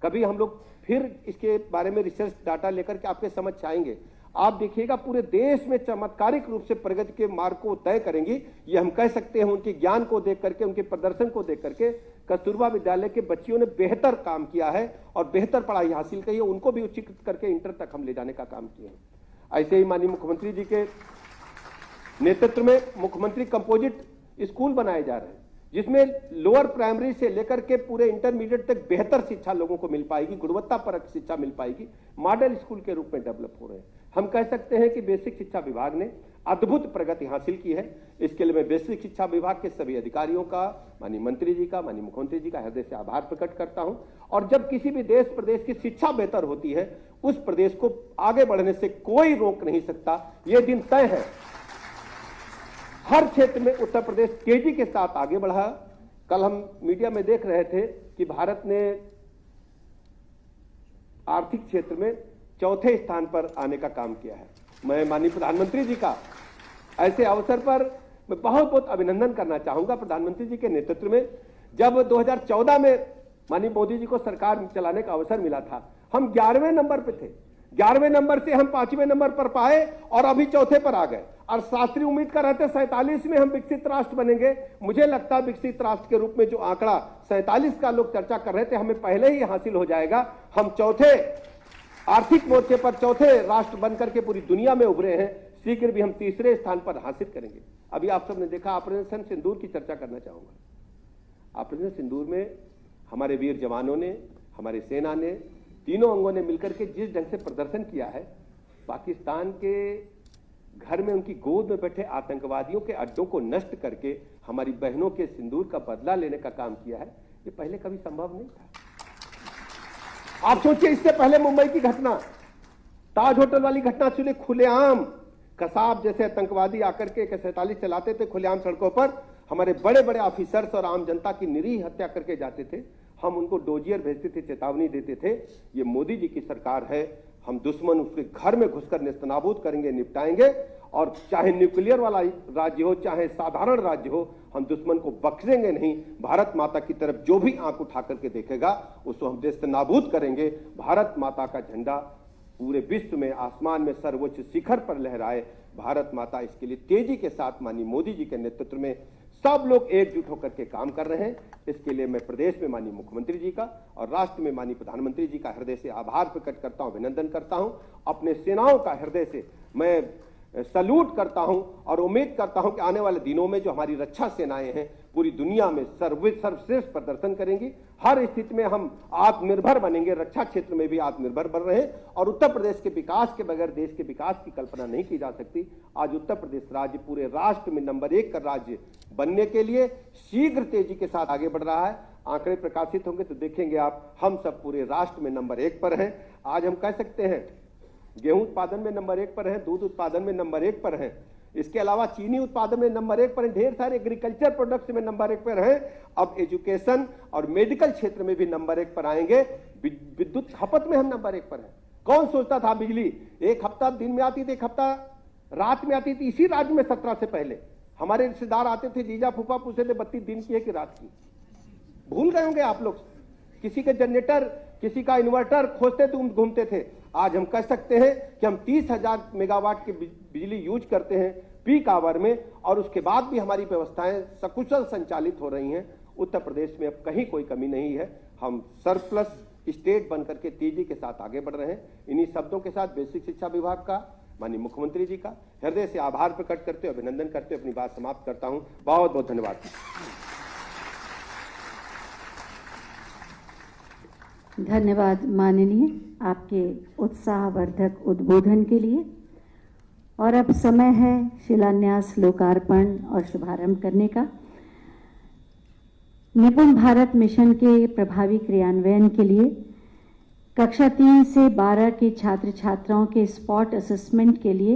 कभी हम लोग फिर इसके बारे में रिसर्च डाटा लेकर के आपके समझ आएंगे। आप देखिएगा पूरे देश में चमत्कारिक रूप से प्रगति के मार्ग को तय करेंगी। ये हम कह सकते हैं उनके ज्ञान को देख करके, उनके प्रदर्शन को देख करके। कस्तूरबा विद्यालय के बच्चियों ने बेहतर काम किया है और बेहतर पढ़ाई हासिल की है, उनको भी उच्चीकृत करके इंटर तक हम ले जाने का काम किए हैं। ऐसे ही माननीय मुख्यमंत्री जी के नेतृत्व में मुख्यमंत्री कंपोजिट स्कूल बनाए जा रहे हैं, जिसमें लोअर प्राइमरी से लेकर के पूरे इंटरमीडिएट तक बेहतर शिक्षा लोगों को मिल पाएगी, गुणवत्तापरक शिक्षा मिल पाएगी। मॉडल स्कूल के रूप में डेवलप हो रहे हैं। हम कह सकते हैं कि बेसिक शिक्षा विभाग ने अद्भुत प्रगति हासिल की है। इसके लिए मैं बेसिक शिक्षा विभाग के सभी अधिकारियों का, माननीय मंत्री जी का, माननीय मुख्यमंत्री जी का हृदय से आभार प्रकट करता हूं। और जब किसी भी देश प्रदेश की शिक्षा बेहतर होती है, उस प्रदेश को आगे बढ़ने से कोई रोक नहीं सकता। यह दिन तय है। हर क्षेत्र में उत्तर प्रदेश तेजी के साथ आगे बढ़ा। कल हम मीडिया में देख रहे थे कि भारत ने आर्थिक क्षेत्र में चौथे स्थान पर आने का काम किया है। मैं माननीय प्रधानमंत्री जी का ऐसे अवसर पर मैं बहुत बहुत अभिनंदन करना चाहूंगा। प्रधानमंत्री जी के नेतृत्व में जब 2014 में माननीय मोदी जी को सरकार चलाने का अवसर मिला था, हम 11वें नंबर पे थे। 11वें नंबर से हम 5वें नंबर पर पाए और अभी चौथे पर आ गए। और शास्त्री उम्मीद कर रहे थे 47 में हम विकसित राष्ट्र बनेंगे। मुझे लगता है विकसित राष्ट्र के रूप में जो आंकड़ा 47 का लोग चर्चा कर रहे थे, हमें पहले ही हासिल हो जाएगा। हम चौथे आर्थिक मोर्चे पर चौथे राष्ट्र बनकर के पूरी दुनिया में उभरे हैं। शीघ्र भी हम तीसरे स्थान पर हासिल करेंगे। अभी आप सबने देखा ऑपरेशन सिंदूर की चर्चा करना चाहूंगा। ऑपरेशन सिंदूर में हमारे वीर जवानों ने, हमारी सेना ने, तीनों अंगों ने मिलकर के जिस ढंग से प्रदर्शन किया है, पाकिस्तान के घर में उनकी गोद में बैठे आतंकवादियों के अड्डों को नष्ट करके हमारी बहनों के सिंदूर का बदला लेने का काम किया है, ये पहले कभी संभव नहीं था। आप सोचिए, इससे पहले मुंबई की घटना, ताज होटल वाली घटना सुने, खुलेआम कसाब जैसे आतंकवादी आकर के AK-47 चलाते थे खुलेआम सड़कों पर, हमारे बड़े बड़े ऑफिसर्स और आम जनता की निरीह हत्या करके जाते थे। हम उनको डोजियर भेजते थे, चेतावनी देते थे, ये मोदी जी की सरकार है, हम दुश्मन उसके घर में घुसकर नेस्तनाबूद करेंगे, निपटाएंगे। और चाहे न्यूक्लियर वाला राज्य हो, चाहे साधारण राज्य हो, हम दुश्मन को बख्शेंगे नहीं। भारत माता की तरफ जो भी आंख उठा करके देखेगा, उसको हम नेस्तनाबूद करेंगे। भारत माता का झंडा पूरे विश्व में आसमान में सर्वोच्च शिखर पर लहराए। भारत माता इसके लिए तेजी के साथ माननीय मोदी जी के नेतृत्व में सब लोग एकजुट होकर के काम कर रहे हैं। इसके लिए मैं प्रदेश में माननीय मुख्यमंत्री जी का और राष्ट्र में माननीय प्रधानमंत्री जी का हृदय से आभार प्रकट करता हूं, अभिनंदन करता हूं। अपने सेनाओं का हृदय से मैं सैल्यूट करता हूं और उम्मीद करता हूं कि आने वाले दिनों में जो हमारी रक्षा सेनाएं हैं पूरी दुनिया में सर्वश्रेष्ठ प्रदर्शन करेंगी। हर स्थिति में हम आत्मनिर्भर बनेंगे, रक्षा क्षेत्र में भी आत्मनिर्भर बन रहे हैं। और उत्तर प्रदेश के विकास के बगैर देश के विकास की कल्पना नहीं की जा सकती। आज उत्तर प्रदेश राज्य पूरे राष्ट्र में नंबर 1 का राज्य बनने के लिए शीघ्र तेजी के साथ आगे बढ़ रहा है। आंकड़े प्रकाशित होंगे तो देखेंगे आप, हम सब पूरे राष्ट्र में नंबर 1 पर हैं। आज हम कह सकते हैं गेहूं उत्पादन में नंबर 1 पर हैं, दूध उत्पादन में नंबर 1 पर हैं, इसके अलावा चीनी उत्पादन में नंबर 1 पर हैं, ढेर सारे एग्रीकल्चर प्रोडक्ट्स में नंबर 1 पर हैं। अब एजुकेशन और मेडिकल क्षेत्र में भी नंबर 1 पर आएंगे। विद्युत खपत में हम नंबर 1 पर हैं। कौन सोचता था बिजली एक हफ्ता दिन में आती थी, एक हफ्ता रात में आती थी। इसी राज्य में 17 से पहले हमारे रिश्तेदार आते थे, जीजा फूफा पूछते थे 32 दिन की है कि रात की। भूल गए होंगे आप लोग। किसी के जनरेटर, किसी का इन्वर्टर खोजते थे, घूमते थे। आज हम कह सकते हैं कि हम 30,000 मेगावाट की बिजली यूज करते हैं पीक आवर में, और उसके बाद भी हमारी व्यवस्थाएं सकुशल संचालित हो रही हैं। उत्तर प्रदेश में अब कहीं कोई कमी नहीं है। हम सरप्लस स्टेट बनकर के तेजी के साथ आगे बढ़ रहे हैं। इन्हीं शब्दों के साथ बेसिक शिक्षा विभाग का, माननीय मुख्यमंत्री जी का हृदय से आभार प्रकट करते हुए, अभिनंदन करते हुए अपनी बात समाप्त करता हूं। बहुत बहुत धन्यवाद। धन्यवाद माननीय, आपके उत्साहवर्धक उद्बोधन के लिए। और अब समय है शिलान्यास, लोकार्पण और शुभारंभ करने का। निपुण भारत मिशन के प्रभावी क्रियान्वयन के लिए कक्षा 3 से 12 के छात्र छात्राओं के स्पॉट असेसमेंट के लिए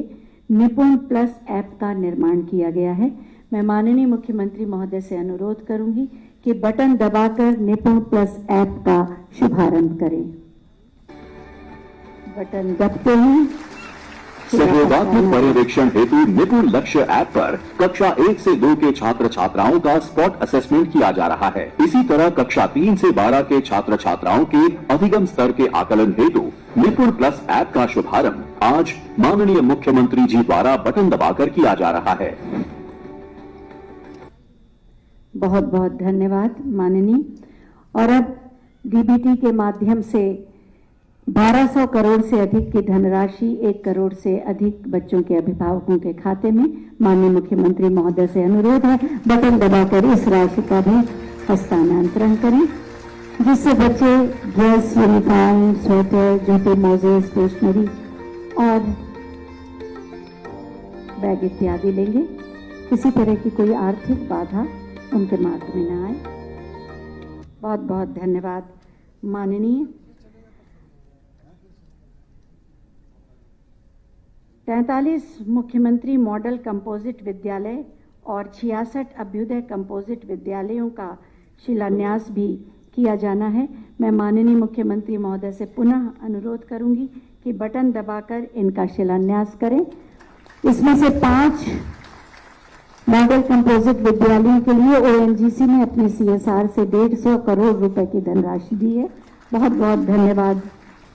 निपुण प्लस ऐप का निर्माण किया गया है। मैं माननीय मुख्यमंत्री महोदय से अनुरोध करूंगी कि बटन दबाकर निपुण प्लस ऐप का शुभारंभ करें। बटन दबते हैं। सहयोगात्मक पर्यवेक्षण हेतु निपुण लक्ष्य ऐप पर कक्षा 1 से 2 के छात्र छात्राओं का स्पॉट असेसमेंट किया जा रहा है। इसी तरह कक्षा 3 से 12 के छात्र छात्राओं के अधिगम स्तर के आकलन हेतु निपुण प्लस ऐप का शुभारंभ आज माननीय मुख्यमंत्री जी द्वारा बटन दबाकर किया जा रहा है। बहुत बहुत धन्यवाद माननीय। और अब डीबीटी के माध्यम से 1200 करोड़ से अधिक की धनराशि 1 करोड़ से अधिक बच्चों के अभिभावकों के खाते में माननीय मुख्यमंत्री महोदय से अनुरोध है बटन दबाकर इस राशि का भी हस्तांतरण करें, जिससे बच्चे ड्रेस, यूनिफॉर्म, स्वेटर, जूते, मोजे, स्टेशनरी और बैग इत्यादि लेंगे। किसी तरह की कोई आर्थिक बाधा उनके मार्ग में न आए। बहुत बहुत धन्यवाद माननीय। 43 मुख्यमंत्री मॉडल कंपोजिट विद्यालय और 66 अभ्युदय कंपोजिट विद्यालयों का शिलान्यास भी किया जाना है। मैं माननीय मुख्यमंत्री महोदय से पुनः अनुरोध करूंगी कि बटन दबाकर इनका शिलान्यास करें। इसमें से 5 मॉडल कंपोजिट विद्यालयों के लिए ओएनजीसी ने अपनी CSR से 150 करोड़ रुपए की धनराशि दी है। बहुत बहुत धन्यवाद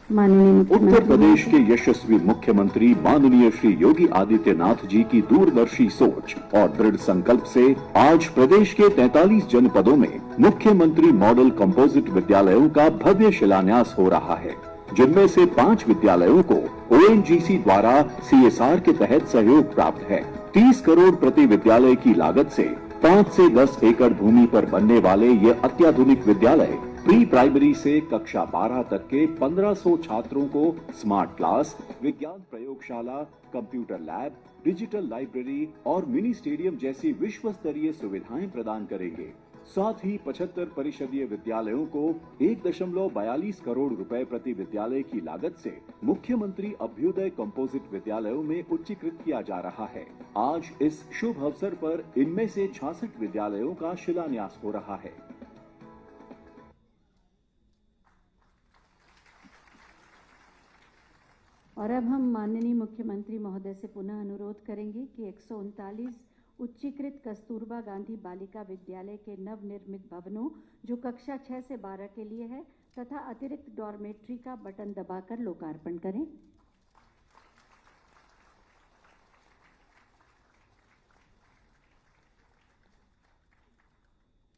माननीय मुख्यमंत्री। उत्तर प्रदेश के यशस्वी मुख्यमंत्री माननीय श्री योगी आदित्यनाथ जी की दूरदर्शी सोच और दृढ़ संकल्प से आज प्रदेश के 43 जनपदों में मुख्यमंत्री मॉडल कंपोजिट विद्यालयों का भव्य शिलान्यास हो रहा है, जिनमें से 5 विद्यालयों को ओएनजीसी द्वारा CSR के तहत सहयोग प्राप्त है। 30 करोड़ प्रति विद्यालय की लागत से 5 से 10 एकड़ भूमि पर बनने वाले ये अत्याधुनिक विद्यालय प्री प्राइमरी से कक्षा 12 तक के 1500 छात्रों को स्मार्ट क्लास, विज्ञान प्रयोगशाला, कंप्यूटर लैब, डिजिटल लाइब्रेरी और मिनी स्टेडियम जैसी विश्व स्तरीय सुविधाएं प्रदान करेंगे। साथ ही 75 परिषदीय विद्यालयों को 1.42 करोड़ रुपए प्रति विद्यालय की लागत से मुख्यमंत्री अभ्युदय कंपोजिट विद्यालयों में उच्चीकृत किया जा रहा है। आज इस शुभ अवसर पर इनमें से 66 विद्यालयों का शिलान्यास हो रहा है। और अब हम माननीय मुख्यमंत्री महोदय से पुनः अनुरोध करेंगे कि 139 उच्चीकृत कस्तूरबा गांधी बालिका विद्यालय के नवनिर्मित भवनों जो कक्षा 6 से 12 के लिए है तथा अतिरिक्त डॉर्मेट्री का बटन दबाकर लोकार्पण करें।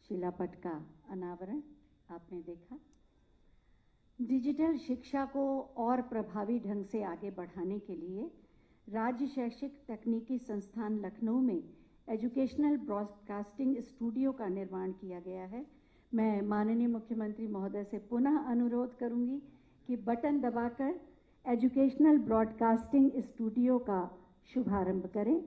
शिलापट का अनावरण आपने देखा। डिजिटल शिक्षा को और प्रभावी ढंग से आगे बढ़ाने के लिए राज्य शैक्षिक तकनीकी संस्थान लखनऊ में एजुकेशनल ब्रॉडकास्टिंग स्टूडियो का निर्माण किया गया है। मैं माननीय मुख्यमंत्री महोदय से पुनः अनुरोध करूंगी कि बटन दबाकर एजुकेशनल ब्रॉडकास्टिंग स्टूडियो का शुभारंभ करें।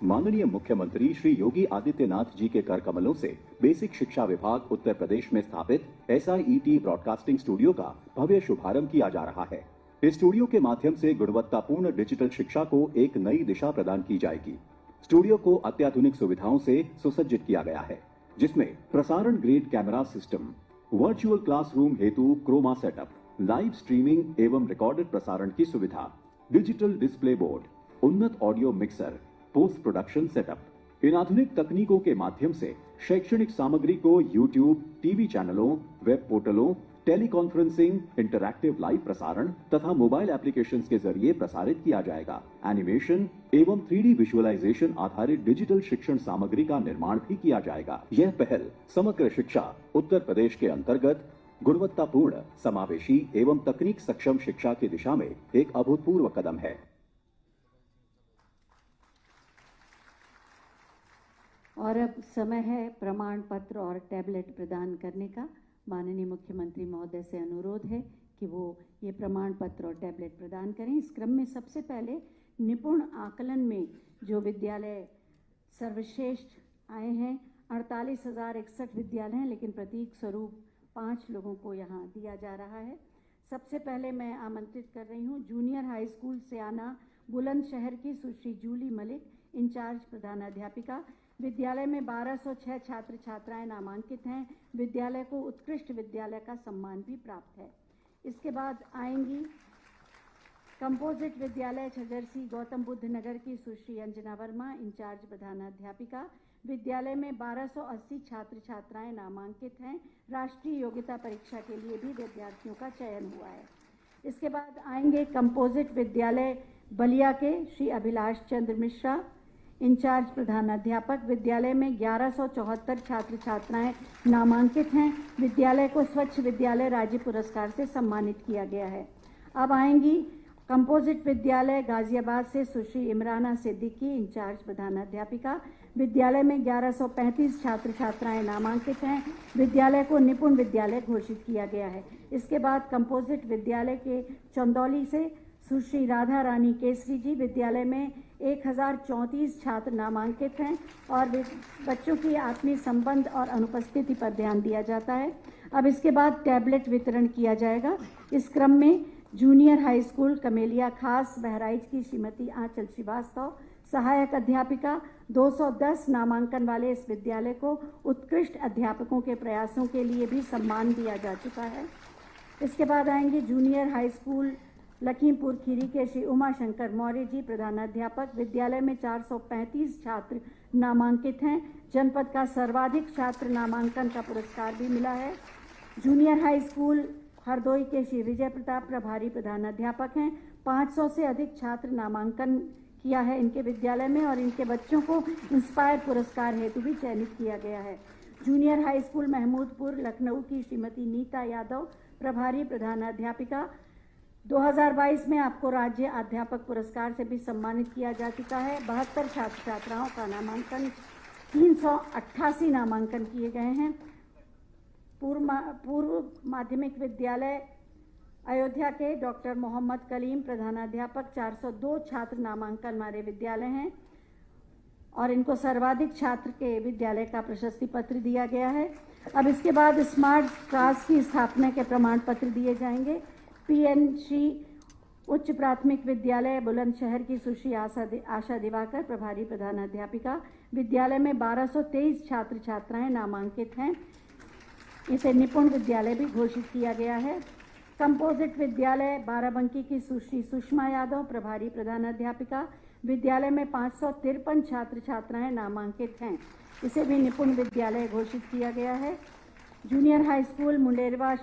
माननीय मुख्यमंत्री श्री योगी आदित्यनाथ जी के कर कमलों से बेसिक शिक्षा विभाग उत्तर प्रदेश में स्थापित SIET ब्रॉडकास्टिंग स्टूडियो का भव्य शुभारंभ किया जा रहा है। इस स्टूडियो के माध्यम से गुणवत्तापूर्ण डिजिटल शिक्षा को एक नई दिशा प्रदान की जाएगी। स्टूडियो को अत्याधुनिक सुविधाओं से सुसज्जित किया गया है, जिसमें प्रसारण grade camera system, virtual classroom हेतु क्रोमा सेटअप, लाइव स्ट्रीमिंग एवं रिकॉर्डेड प्रसारण की सुविधा, डिजिटल डिस्प्ले बोर्ड, उन्नत audio mixer, post production setup. इन आधुनिक तकनीकों के माध्यम से शैक्षणिक सामग्री को YouTube, टीवी चैनलों, वेब पोर्टलों, टेलीकॉन्फ्रेंसिंग, इंटरैक्टिव लाइव प्रसारण तथा मोबाइल एप्लीकेशंस के जरिए प्रसारित किया जाएगा। एनिमेशन एवं 3D विजुअलाइजेशन आधारित डिजिटल शिक्षण सामग्री का निर्माण भी किया जाएगा। यह पहल समग्र शिक्षा उत्तर प्रदेश के अंतर्गत गुणवत्तापूर्ण, समावेशी एवं तकनीक सक्षम शिक्षा की दिशा में एक अभूतपूर्व कदम है। और अब समय है प्रमाण पत्र और टैबलेट प्रदान करने का। माननीय मुख्यमंत्री महोदय से अनुरोध है कि वो ये प्रमाण पत्र और टैबलेट प्रदान करें। इस क्रम में सबसे पहले निपुण आकलन में जो विद्यालय सर्वश्रेष्ठ आए हैं, 48,061 विद्यालय हैं, लेकिन प्रतीक स्वरूप 5 लोगों को यहाँ दिया जा रहा है। सबसे पहले मैं आमंत्रित कर रही हूँ जूनियर हाई स्कूल सियाना बुलंदशहर की सुश्री जूली मलिक, इंचार्ज प्रधानाध्यापिका। विद्यालय में 1206 छात्र छात्राएं नामांकित हैं। विद्यालय को उत्कृष्ट विद्यालय का सम्मान भी प्राप्त है। इसके बाद आएंगी कंपोजिट विद्यालय छजरसी गौतम बुद्ध नगर की सुश्री अंजना वर्मा, इंचार्ज प्रधानाध्यापिका। विद्यालय में 1280 छात्र छात्राएं नामांकित हैं। राष्ट्रीय योग्यता परीक्षा के लिए भी विद्यार्थियों का चयन हुआ है। इसके बाद आएंगे कंपोजिट विद्यालय बलिया के श्री अभिलाष चंद्र मिश्रा, इंचार्ज प्रधानाध्यापक। विद्यालय में 1174 छात्र छात्राएं नामांकित हैं। विद्यालय को स्वच्छ विद्यालय राज्य पुरस्कार से सम्मानित किया गया है। अब आएंगी कंपोजिट विद्यालय गाजियाबाद से सुश्री इमराना सिद्दीकी, इंचार्ज प्रधानाध्यापिका। विद्यालय में 1135 छात्र छात्राएं नामांकित हैं। विद्यालय को निपुण विद्यालय घोषित किया गया है। इसके बाद कंपोजिट विद्यालय के चंदौली से सुश्री राधा रानी केसरी जी, विद्यालय में 1034 छात्र नामांकित हैं और बच्चों की आत्मीय संबंध और अनुपस्थिति पर ध्यान दिया जाता है। अब इसके बाद टैबलेट वितरण किया जाएगा। इस क्रम में जूनियर हाई स्कूल कमेलिया खास बहराइच की श्रीमती आंचल श्रीवास्तव, सहायक अध्यापिका, 210 नामांकन वाले इस विद्यालय को उत्कृष्ट अध्यापकों के प्रयासों के लिए भी सम्मान दिया जा चुका है। इसके बाद आएंगे junior high school Lakhimpur Kheri के श्री उमा शंकर मौर्य जी, प्रधानाध्यापक। विद्यालय में 435 छात्र नामांकित हैं। जनपद का सर्वाधिक छात्र नामांकन का पुरस्कार भी मिला है। जूनियर हाई स्कूल हरदोई के श्री विजय प्रताप प्रभारी प्रधानाध्यापक हैं। 500 से अधिक छात्र नामांकन किया है इनके विद्यालय में और इनके बच्चों को इंस्पायर पुरस्कार हेतु भी चयनित किया गया है। Junior high school Mahmudpur Lucknow की श्रीमती नीता यादव, प्रभारी प्रधानाध्यापिका। 2022 में आपको राज्य अध्यापक पुरस्कार से भी सम्मानित किया जा चुका है। 72 छात्र छात्राओं का नामांकन, 388 नामांकन किए गए हैं। पूर्व माध्यमिक विद्यालय अयोध्या के डॉक्टर मोहम्मद कलीम, प्रधानाध्यापक। 402 छात्र नामांकन वाले विद्यालय हैं और इनको सर्वाधिक छात्र के विद्यालय का प्रशस्ति पत्र दिया गया है। अब इसके बाद स्मार्ट क्लास की स्थापना के प्रमाण पत्र दिए जाएंगे। पीएनसी उच्च प्राथमिक विद्यालय बुलंदशहर की सुश्री आशा दिवाकर, प्रभारी प्रधानाध्यापिका। विद्यालय में 1223 छात्र छात्राएं नामांकित हैं। इसे निपुण विद्यालय भी घोषित किया गया है। कंपोजिट विद्यालय बाराबंकी की सुश्री सुषमा यादव, प्रभारी प्रधानाध्यापिका। विद्यालय में 553 छात्र छात्राएं नामांकित हैं। इसे भी निपुण विद्यालय घोषित किया गया है। Junior high school Munderwa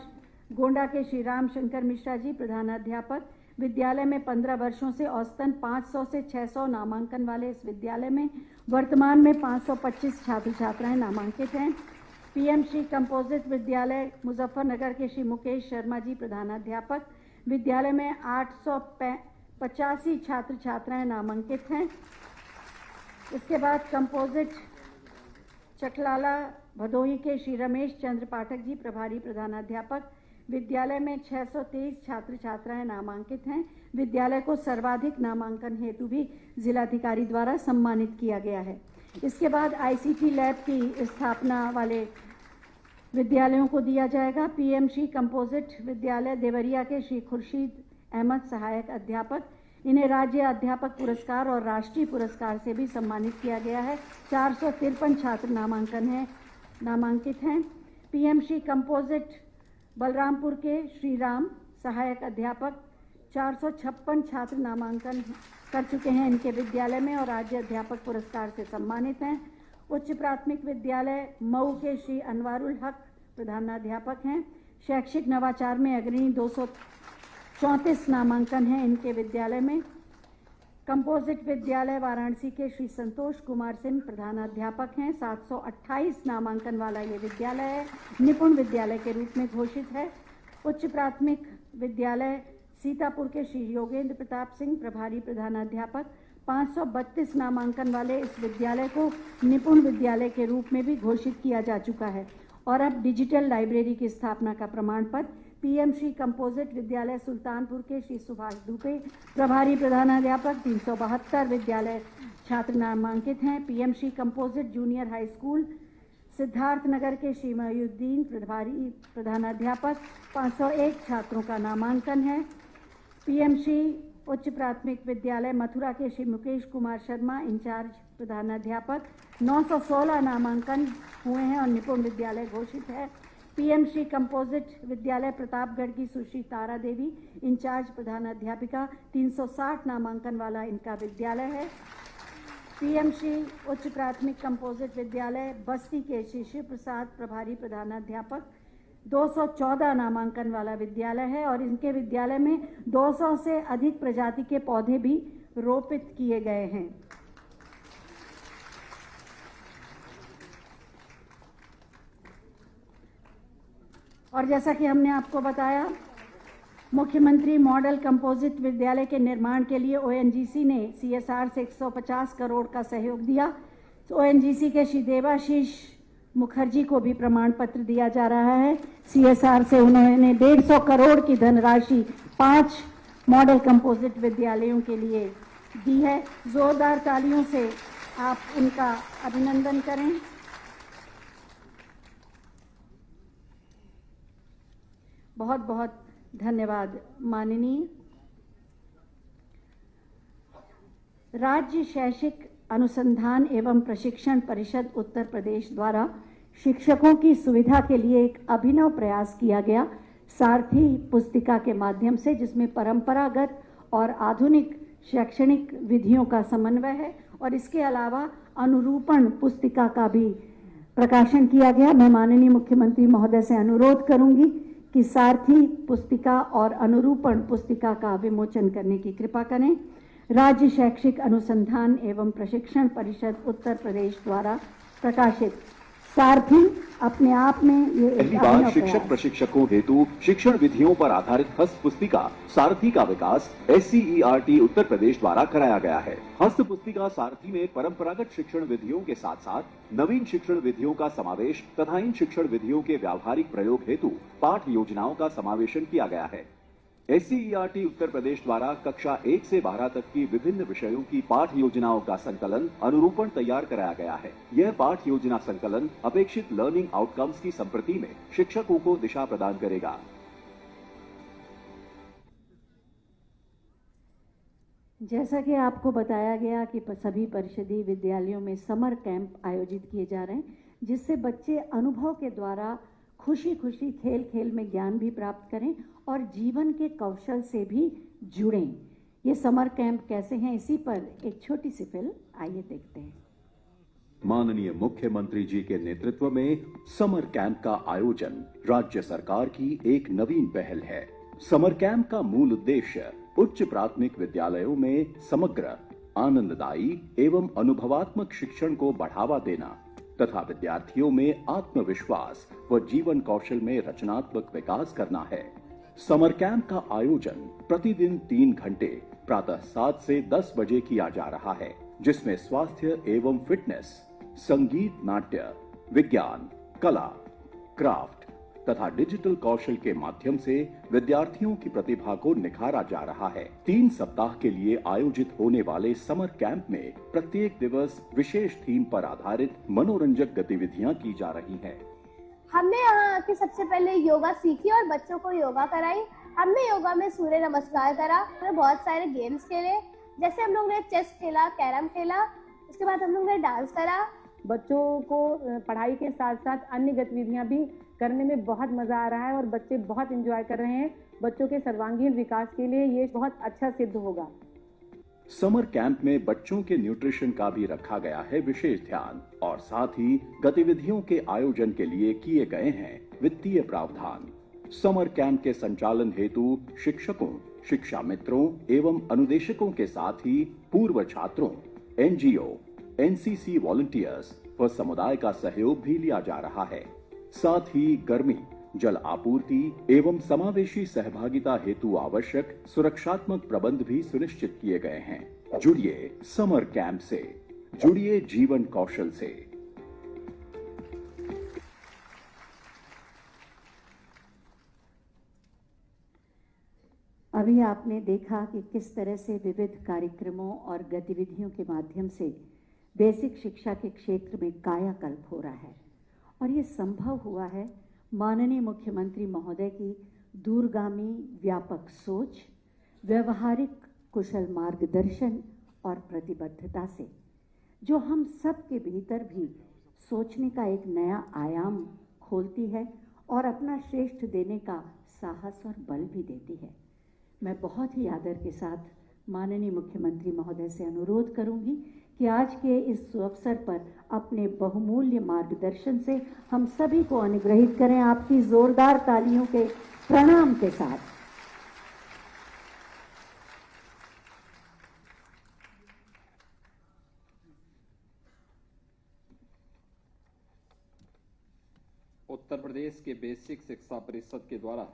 Gonda के श्री राम शंकर मिश्रा जी, प्रधानाध्यापक। विद्यालय में 15 वर्षों से औसतन 500 से 600 नामांकन वाले इस विद्यालय में वर्तमान में 525 छात्र छात्राएं नामांकित हैं। पीएमसी कंपोजिट विद्यालय मुजफ्फरनगर के श्री मुकेश शर्मा जी, प्रधानाध्यापक। विद्यालय में 885 छात्र छात्राएं नामांकित हैं। इसके बाद कंपोजिट चकलाला भदोही के श्री रमेश चंद्र पाठक जी, प्रभारी प्रधानाध्यापक। विद्यालय में 623 छात्र छात्राएं नामांकित हैं। विद्यालय को सर्वाधिक नामांकन हेतु भी जिलाधिकारी द्वारा सम्मानित किया गया है। इसके बाद आईसीटी लैब की स्थापना वाले विद्यालयों को दिया जाएगा। पीएमसी कंपोजिट विद्यालय देवरिया के श्री खुर्शीद अहमद, सहायक अध्यापक। इन्हें राज्य अध्यापक पुरस्कार और राष्ट्रीय पुरस्कार से भी सम्मानित किया गया है। 453 छात्र नामांकित हैं। पीएमसी कंपोजिट बलरामपुर के श्री राम, सहायक अध्यापक। 456 छात्र नामांकन कर चुके हैं इनके विद्यालय में और राज्य अध्यापक पुरस्कार से सम्मानित हैं। उच्च प्राथमिक विद्यालय मऊ के श्री अनवारुल हक, प्रधानाध्यापक हैं। शैक्षिक नवाचार में अग्रणी 234 नामांकन हैं इनके विद्यालय में। कंपोजिट विद्यालय वाराणसी के श्री संतोष कुमार सिंह, प्रधानाध्यापक हैं। 728 नामांकन वाला ये विद्यालय है, निपुण विद्यालय के रूप में घोषित है। उच्च प्राथमिक विद्यालय सीतापुर के श्री योगेंद्र प्रताप सिंह, प्रभारी प्रधानाध्यापक। 532 नामांकन वाले इस विद्यालय को निपुण विद्यालय के रूप में भी घोषित किया जा चुका है। और अब डिजिटल लाइब्रेरी की स्थापना का प्रमाण पत्र पीएमसी कंपोजिट विद्यालय सुल्तानपुर के श्री सुभाष दुबे, प्रभारी प्रधानाध्यापक। 372 विद्यालय छात्र नामांकित हैं। PMC composite junior high school Siddharthnagar के श्री मयूद्दीन, प्रभारी प्रधानाध्यापक। 501 छात्रों का नामांकन है। पीएमसी उच्च प्राथमिक विद्यालय मथुरा के श्री मुकेश कुमार शर्मा, इंचार्ज प्रधानाध्यापक। 916 नामांकन हुए हैं और निपुण विद्यालय घोषित है। पीएमसी कंपोजिट विद्यालय प्रतापगढ़ की सुश्री तारा देवी, इंचार्ज प्रधानाध्यापिका। 360 नामांकन वाला इनका विद्यालय है। पीएमसी उच्च प्राथमिक कंपोजिट विद्यालय बस्ती के श्री शिव प्रसाद, प्रभारी प्रधानाध्यापक। 214 नामांकन वाला विद्यालय है और इनके विद्यालय में 200 से अधिक प्रजाति के पौधे भी रोपित किए गए हैं। और जैसा कि हमने आपको बताया, मुख्यमंत्री मॉडल कंपोजिट विद्यालय के निर्माण के लिए ओएनजीसी ने सीएसआर से 150 करोड़ का सहयोग दिया। ONGC के श्री देवाशीष मुखर्जी को भी प्रमाण पत्र दिया जा रहा है। CSR से उन्होंने 150 करोड़ की धनराशि 5 मॉडल कंपोजिट विद्यालयों के लिए दी है। जोरदार तालियों से आप उनका अभिनंदन करें। बहुत बहुत धन्यवाद माननीय। राज्य शैक्षिक अनुसंधान एवं प्रशिक्षण परिषद उत्तर प्रदेश द्वारा शिक्षकों की सुविधा के लिए एक अभिनव प्रयास किया गया सारथी पुस्तिका के माध्यम से, जिसमें परंपरागत और आधुनिक शैक्षणिक विधियों का समन्वय है और इसके अलावा अनुरूपण पुस्तिका का भी प्रकाशन किया गया। मैं माननीय मुख्यमंत्री महोदय से अनुरोध करूंगी कि सारथी पुस्तिका और अनुरूपण पुस्तिका का विमोचन करने की कृपा करें। राज्य शैक्षिक अनुसंधान एवं प्रशिक्षण परिषद उत्तर प्रदेश द्वारा प्रकाशित सारथी अपने आप में ये एक पहली अभिनव बार शिक्षक प्रयास। प्रशिक्षकों हेतु शिक्षण विधियों पर आधारित हस्त पुस्तिका सारथी का विकास SCERT उत्तर प्रदेश द्वारा कराया गया है। हस्त पुस्तिका सारथी में परंपरागत शिक्षण विधियों के साथ साथ नवीन शिक्षण विधियों का समावेश तथा इन शिक्षण विधियों के व्यावहारिक प्रयोग हेतु पाठ योजनाओं का समावेशन किया गया है। SCERT उत्तर प्रदेश द्वारा कक्षा 1 से 12 तक की विभिन्न विषयों की पाठ योजनाओं का संकलन अनुरूपण तैयार कराया गया है। यह पाठ योजना संकलन अपेक्षित लर्निंग आउटकम्स की संप्रति में शिक्षकों को दिशा प्रदान करेगा। जैसा कि आपको बताया गया कि सभी परिषदीय विद्यालयों में समर कैंप आयोजित किए जा रहे हैं, जिससे बच्चे अनुभव के द्वारा खुशी खुशी खेल खेल में ज्ञान भी प्राप्त करें और जीवन के कौशल से भी जुड़ें। ये समर कैंप कैसे हैं, इसी पर एक छोटी सी फिल्म आइए देखते हैं। माननीय मुख्यमंत्री जी के नेतृत्व में समर कैंप का आयोजन राज्य सरकार की एक नवीन पहल है। समर कैंप का मूल उद्देश्य उच्च प्राथमिक विद्यालयों में समग्र, आनंददायी एवं अनुभवात्मक शिक्षण को बढ़ावा देना तथा विद्यार्थियों में आत्मविश्वास व जीवन कौशल में रचनात्मक विकास करना है। समर कैंप का आयोजन प्रतिदिन 3 घंटे प्रातः 7 से 10 बजे किया जा रहा है, जिसमें स्वास्थ्य एवं फिटनेस, संगीत, नाट्य, विज्ञान, कला, क्राफ्ट तथा डिजिटल कौशल के माध्यम से विद्यार्थियों की प्रतिभा को निखारा जा रहा है। 3 सप्ताह के लिए आयोजित होने वाले समर कैंप में प्रत्येक दिवस विशेष थीम पर आधारित मनोरंजक गतिविधियां की जा रही हैं। हमने यहाँ आके सबसे पहले योगा सीखी और बच्चों को योगा कराई। हमने योगा में सूर्य नमस्कार करा, हमने बहुत सारे गेम्स खेले, जैसे हम लोग ने चेस खेला, कैरम खेला, उसके बाद हम लोग ने डांस करा। बच्चों को पढ़ाई के साथ साथ अन्य गतिविधियां भी करने में बहुत मजा आ रहा है और बच्चे बहुत एंजॉय कर रहे हैं। बच्चों के सर्वांगीण विकास के लिए ये बहुत अच्छा सिद्ध होगा। समर कैंप में बच्चों के न्यूट्रिशन का भी रखा गया है विशेष ध्यान और साथ ही गतिविधियों के आयोजन के लिए किए गए हैं वित्तीय प्रावधान। समर कैंप के संचालन हेतु शिक्षकों, शिक्षा मित्रों एवं अनुदेशकों के साथ ही पूर्व छात्रों, NGO, NCC वॉलंटियर्स व समुदाय का सहयोग भी लिया जा रहा है। साथ ही गर्मी, जल आपूर्ति एवं समावेशी सहभागिता हेतु आवश्यक सुरक्षात्मक प्रबंध भी सुनिश्चित किए गए हैं। जुड़िए समर कैंप से, जुड़िए जीवन कौशल से। अभी आपने देखा कि किस तरह से विविध कार्यक्रमों और गतिविधियों के माध्यम से बेसिक शिक्षा के क्षेत्र में कायाकल्प हो रहा है और ये संभव हुआ है माननीय मुख्यमंत्री महोदय की दूरगामी व्यापक सोच, व्यवहारिक कुशल मार्गदर्शन और प्रतिबद्धता से, जो हम सब के भीतर भी सोचने का एक नया आयाम खोलती है और अपना श्रेष्ठ देने का साहस और बल भी देती है। मैं बहुत ही आदर के साथ माननीय मुख्यमंत्री महोदय से अनुरोध करूंगी कि आज के इस अवसर पर अपने बहुमूल्य मार्गदर्शन से हम सभी को अनुग्रहित करें, आपकी जोरदार तालियों के प्रणाम के साथ। उत्तर प्रदेश के बेसिक शिक्षा परिषद के द्वारा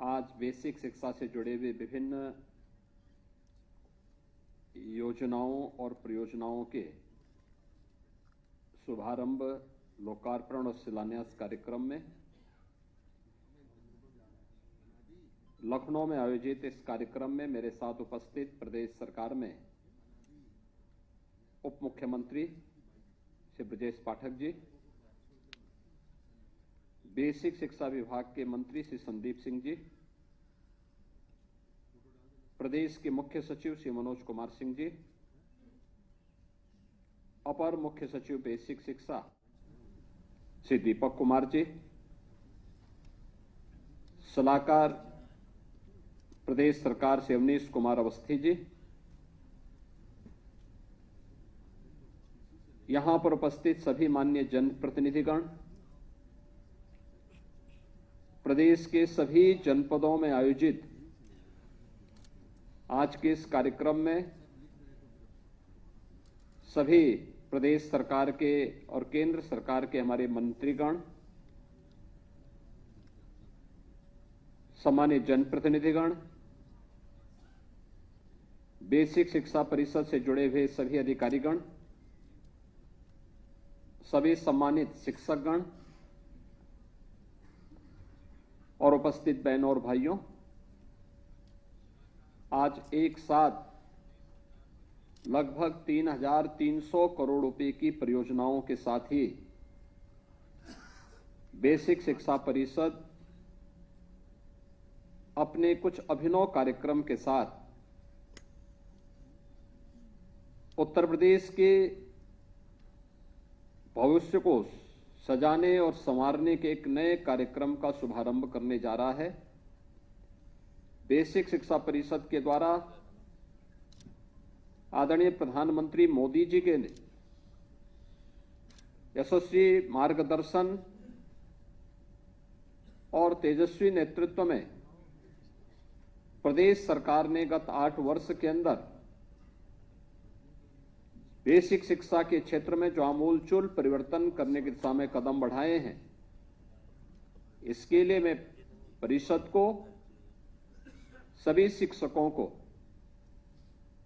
आज बेसिक शिक्षा से जुड़े हुए विभिन्न योजनाओं और परियोजनाओं के शुभारंभ, लोकार्पण और शिलान्यास कार्यक्रम में लखनऊ में आयोजित इस कार्यक्रम में मेरे साथ उपस्थित प्रदेश सरकार में उप मुख्यमंत्री श्री ब्रजेश पाठक जी, बेसिक शिक्षा विभाग के मंत्री श्री संदीप सिंह जी, प्रदेश के मुख्य सचिव श्री मनोज कुमार सिंह जी, अपर मुख्य सचिव बेसिक शिक्षा श्री दीपक कुमार जी, सलाहकार प्रदेश सरकार से अवनीश कुमार अवस्थी जी, यहां पर उपस्थित सभी माननीय जनप्रतिनिधिगण, प्रदेश के सभी जनपदों में आयोजित आज के इस कार्यक्रम में सभी प्रदेश सरकार के और केंद्र सरकार के हमारे मंत्रीगण, सम्मानित जनप्रतिनिधिगण, बेसिक शिक्षा परिषद से जुड़े हुए सभी अधिकारीगण, सभी सम्मानित शिक्षकगण और उपस्थित बहनों और भाइयों, आज एक साथ लगभग 3,300 करोड़ रुपए की परियोजनाओं के साथ ही बेसिक शिक्षा परिषद अपने कुछ अभिनव कार्यक्रम के साथ उत्तर प्रदेश के भविष्य को सजाने और संवारने के एक नए कार्यक्रम का शुभारंभ करने जा रहा है। बेसिक शिक्षा परिषद के द्वारा आदरणीय प्रधानमंत्री मोदी जी के यशस्वी मार्गदर्शन और तेजस्वी नेतृत्व में प्रदेश सरकार ने गत 8 वर्ष के अंदर बेसिक शिक्षा के क्षेत्र में जो आमूलचूल परिवर्तन करने की दिशा में कदम बढ़ाए हैं, इसके लिए मैं परिषद को, सभी शिक्षकों को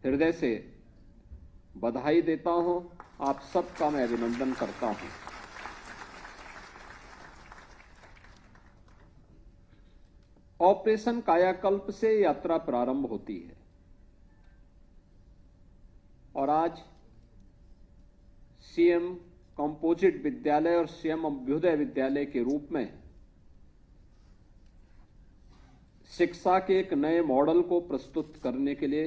हृदय से बधाई देता हूं। आप सबका मैं अभिनंदन करता हूं। ऑपरेशन कायाकल्प से यात्रा प्रारंभ होती है और आज सीएम कंपोजिट विद्यालय और सीएम अभ्युदय विद्यालय के रूप में शिक्षा के एक नए मॉडल को प्रस्तुत करने के लिए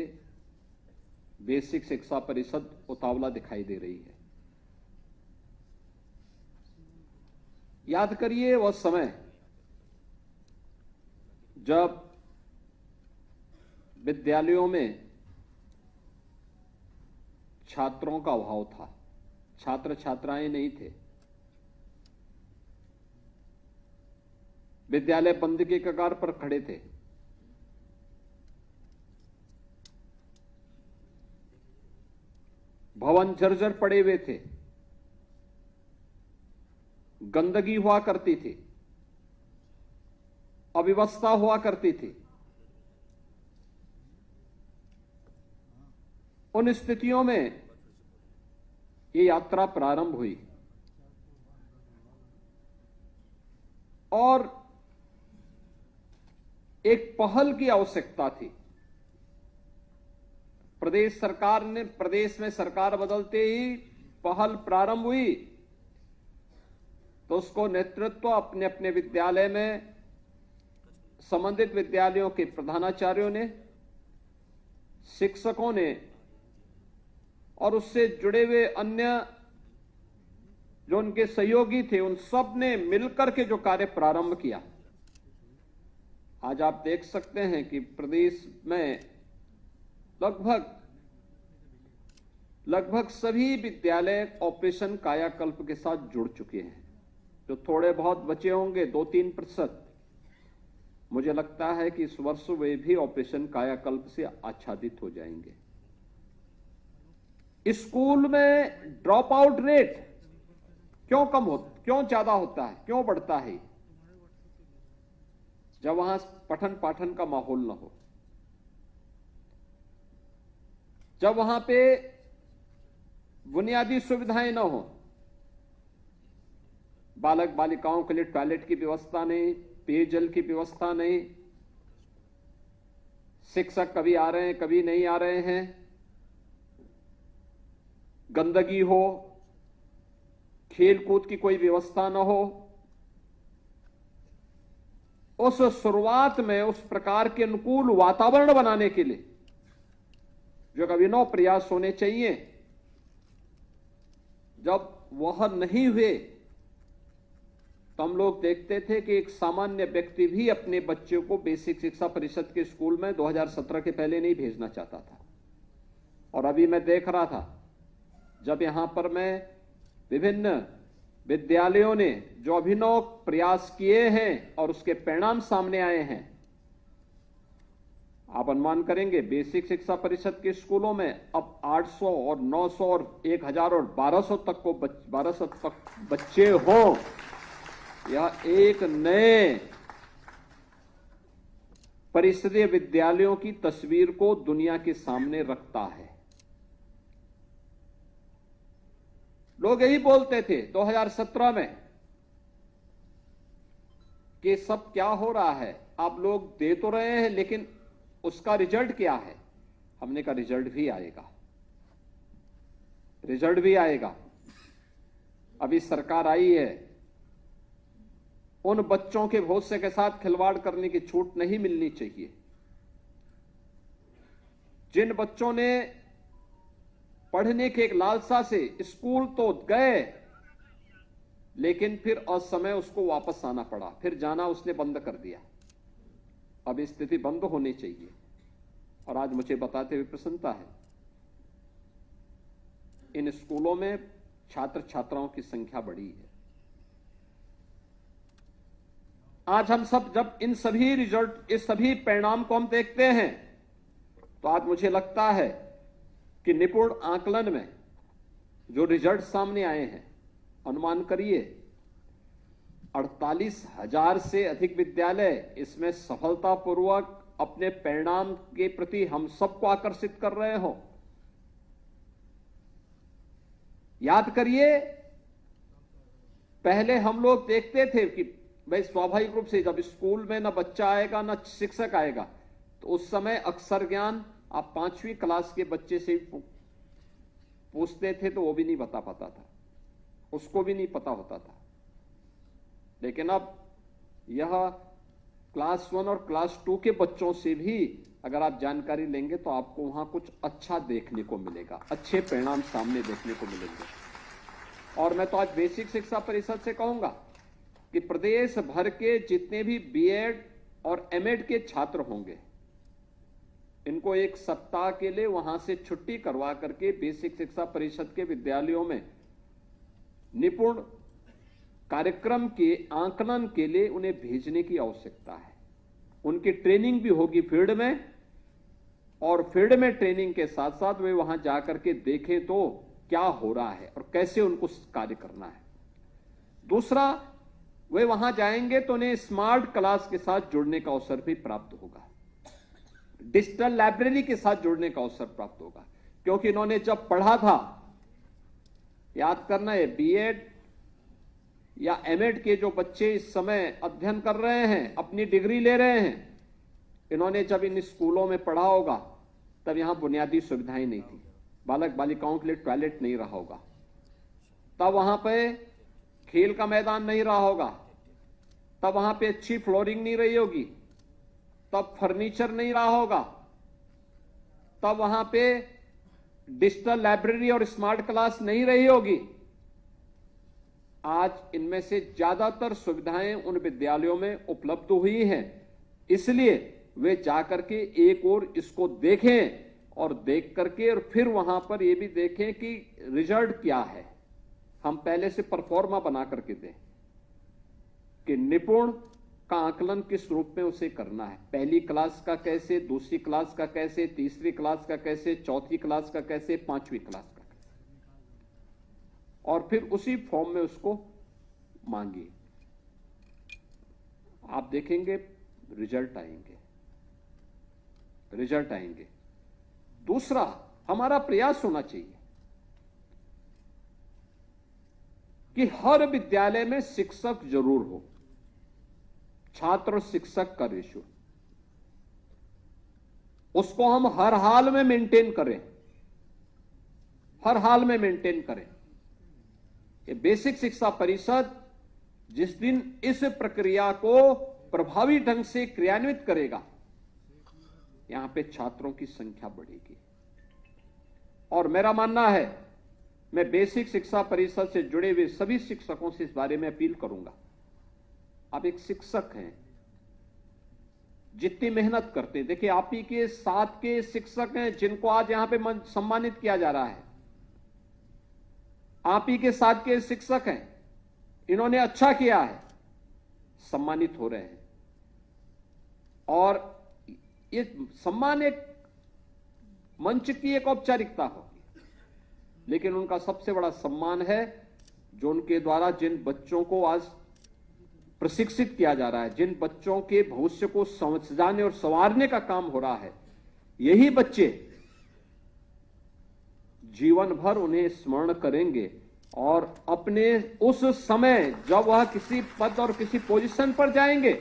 बेसिक शिक्षा परिषद उतावला दिखाई दे रही है। याद करिए वह समय जब विद्यालयों में छात्रों का अभाव था, छात्र छात्राएं नहीं थे, विद्यालय बंद के कगार पर खड़े थे। भवन जर्जर पड़े हुए थे, गंदगी हुआ करती थी, अव्यवस्था हुआ करती थी। उन स्थितियों में ये यात्रा प्रारंभ हुई और एक पहल की आवश्यकता थी। प्रदेश सरकार ने, प्रदेश में सरकार बदलते ही पहल प्रारंभ हुई तो उसको नेतृत्व अपने अपने विद्यालय में संबंधित विद्यालयों के प्रधानाचार्यों ने, शिक्षकों ने और उससे जुड़े हुए अन्य जो उनके सहयोगी थे, उन सब ने मिलकर के जो कार्य प्रारंभ किया। आज आप देख सकते हैं कि प्रदेश में लगभग सभी विद्यालय ऑपरेशन कायाकल्प के साथ जुड़ चुके हैं। जो थोड़े बहुत बचे होंगे 2-3%, मुझे लगता है कि इस वर्ष वे भी ऑपरेशन कायाकल्प से आच्छादित हो जाएंगे। स्कूल में ड्रॉप आउट रेट क्यों ज्यादा होता है, क्यों बढ़ता है? जब वहां पठन पाठन का माहौल न हो। जब वहां पे बुनियादी सुविधाएं न हो, बालक बालिकाओं के लिए टॉयलेट की व्यवस्था नहीं, पेयजल की व्यवस्था नहीं, शिक्षक कभी आ रहे हैं कभी नहीं आ रहे हैं, गंदगी हो, खेल कूद की कोई व्यवस्था न हो, उस शुरुआत में उस प्रकार के अनुकूल वातावरण बनाने के लिए जो अभिनव प्रयास होने चाहिए, जब वह नहीं हुए तो हम लोग देखते थे कि एक सामान्य व्यक्ति भी अपने बच्चे को बेसिक शिक्षा परिषद के स्कूल में 2017 के पहले नहीं भेजना चाहता था। और अभी मैं देख रहा था, जब यहां पर मैं विभिन्न विद्यालयों ने जो अभिनव प्रयास किए हैं और उसके परिणाम सामने आए हैं, आप अनुमान करेंगे बेसिक शिक्षा परिषद के स्कूलों में अब 800 और 900 और 1000 और 1200 तक बच्चे हों। यह एक नए परिसरीय विद्यालयों की तस्वीर को दुनिया के सामने रखता है। लोग यही बोलते थे 2017 में कि सब क्या हो रहा है, आप लोग दे तो रहे हैं लेकिन उसका रिजल्ट क्या है। हमने कहा रिजल्ट भी आएगा, रिजल्ट भी आएगा। अभी सरकार आई है, उन बच्चों के भविष्य के साथ खिलवाड़ करने की छूट नहीं मिलनी चाहिए। जिन बच्चों ने पढ़ने के एक लालसा से स्कूल तो गए लेकिन फिर असमय उसको वापस आना पड़ा, फिर जाना उसने बंद कर दिया। अब स्थिति बंद होनी चाहिए। और आज मुझे बताते हुए प्रसन्नता है, इन स्कूलों में छात्र छात्राओं की संख्या बढ़ी है। आज हम सब जब इन सभी रिजल्ट, इस सभी परिणाम को हम देखते हैं तो आज मुझे लगता है कि निपुण आकलन में जो रिजल्ट सामने आए हैं, अनुमान करिए 48,000 से अधिक विद्यालय इसमें सफलतापूर्वक अपने परिणाम के प्रति हम सबको आकर्षित कर रहे हो। याद करिए, पहले हम लोग देखते थे कि भाई स्वाभाविक रूप से जब स्कूल में ना बच्चा आएगा ना शिक्षक आएगा, तो उस समय अक्षर ज्ञान आप 5वीं क्लास के बच्चे से पूछते थे तो वो भी नहीं बता पाता था, उसको भी नहीं पता होता था। लेकिन अब यह क्लास 1 और क्लास 2 के बच्चों से भी अगर आप जानकारी लेंगे तो आपको वहां कुछ अच्छा देखने को मिलेगा, अच्छे परिणाम सामने देखने को मिलेंगे। और मैं तो आज बेसिक शिक्षा परिषद से कहूंगा कि प्रदेश भर के जितने भी बीएड और एमएड के छात्र होंगे, इनको एक सप्ताह के लिए वहां से छुट्टी करवा करके बेसिक शिक्षा परिषद के विद्यालयों में निपुण कार्यक्रम के आंकलन के लिए उन्हें भेजने की आवश्यकता है। उनकी ट्रेनिंग भी होगी फील्ड में, और फील्ड में ट्रेनिंग के साथ साथ वे वहां जाकर के देखें तो क्या हो रहा है और कैसे उनको कार्य करना है। दूसरा, वे वहां जाएंगे तो उन्हें स्मार्ट क्लास के साथ जुड़ने का अवसर भी प्राप्त होगा, डिजिटल लाइब्रेरी के साथ जुड़ने का अवसर प्राप्त होगा। क्योंकि इन्होंने जब पढ़ा था, याद करना है, बीएड या एमएड के जो बच्चे इस समय अध्ययन कर रहे हैं, अपनी डिग्री ले रहे हैं, इन्होंने जब इन स्कूलों में पढ़ा होगा तब यहां बुनियादी सुविधाएं नहीं थी, बालक बालिकाओं के लिए टॉयलेट नहीं रहा होगा, तब वहां पे खेल का मैदान नहीं रहा होगा, तब वहां पे अच्छी फ्लोरिंग नहीं रही होगी, तब फर्नीचर नहीं रहा होगा, तब वहां पे डिजिटल लाइब्रेरी और स्मार्ट क्लास नहीं रही होगी। आज इनमें से ज्यादातर सुविधाएं उन विद्यालयों में उपलब्ध हुई हैं, इसलिए वे जाकर के एक और इसको देखें और देख करके और फिर वहां पर ये भी देखें कि रिजल्ट क्या है। हम पहले से परफॉर्मा बना करके दें कि निपुण का आकलन किस रूप में उसे करना है, पहली क्लास का कैसे, दूसरी क्लास का कैसे, तीसरी क्लास का कैसे, चौथी क्लास का कैसे, 5वीं क्लास का कैसे, और फिर उसी फॉर्म में उसको मांगिए। आप देखेंगे रिजल्ट आएंगे, रिजल्ट आएंगे। दूसरा, हमारा प्रयास होना चाहिए कि हर विद्यालय में शिक्षक जरूर हो, छात्र और शिक्षक का रेशियो उसको हम हर हाल में मेंटेन करें, हर हाल में मेंटेन करें। ये बेसिक शिक्षा परिषद जिस दिन इस प्रक्रिया को प्रभावी ढंग से क्रियान्वित करेगा, यहां पे छात्रों की संख्या बढ़ेगी। और मेरा मानना है, मैं बेसिक शिक्षा परिषद से जुड़े हुए सभी शिक्षकों से इस बारे में अपील करूंगा। आप एक शिक्षक हैं, जितनी मेहनत करते हैं, देखिए आप ही के साथ के शिक्षक हैं जिनको आज यहां पे सम्मानित किया जा रहा है। आप ही के साथ के शिक्षक हैं, इन्होंने अच्छा किया है, सम्मानित हो रहे हैं। और ये सम्मान एक मंच की एक औपचारिकता होगी, लेकिन उनका सबसे बड़ा सम्मान है जो उनके द्वारा जिन बच्चों को आज प्रशिक्षित किया जा रहा है, जिन बच्चों के भविष्य को समझाने और संवारने का काम हो रहा है, यही बच्चे जीवन भर उन्हें स्मरण करेंगे और अपने उस समय जब वह किसी पद और किसी पोजीशन पर जाएंगे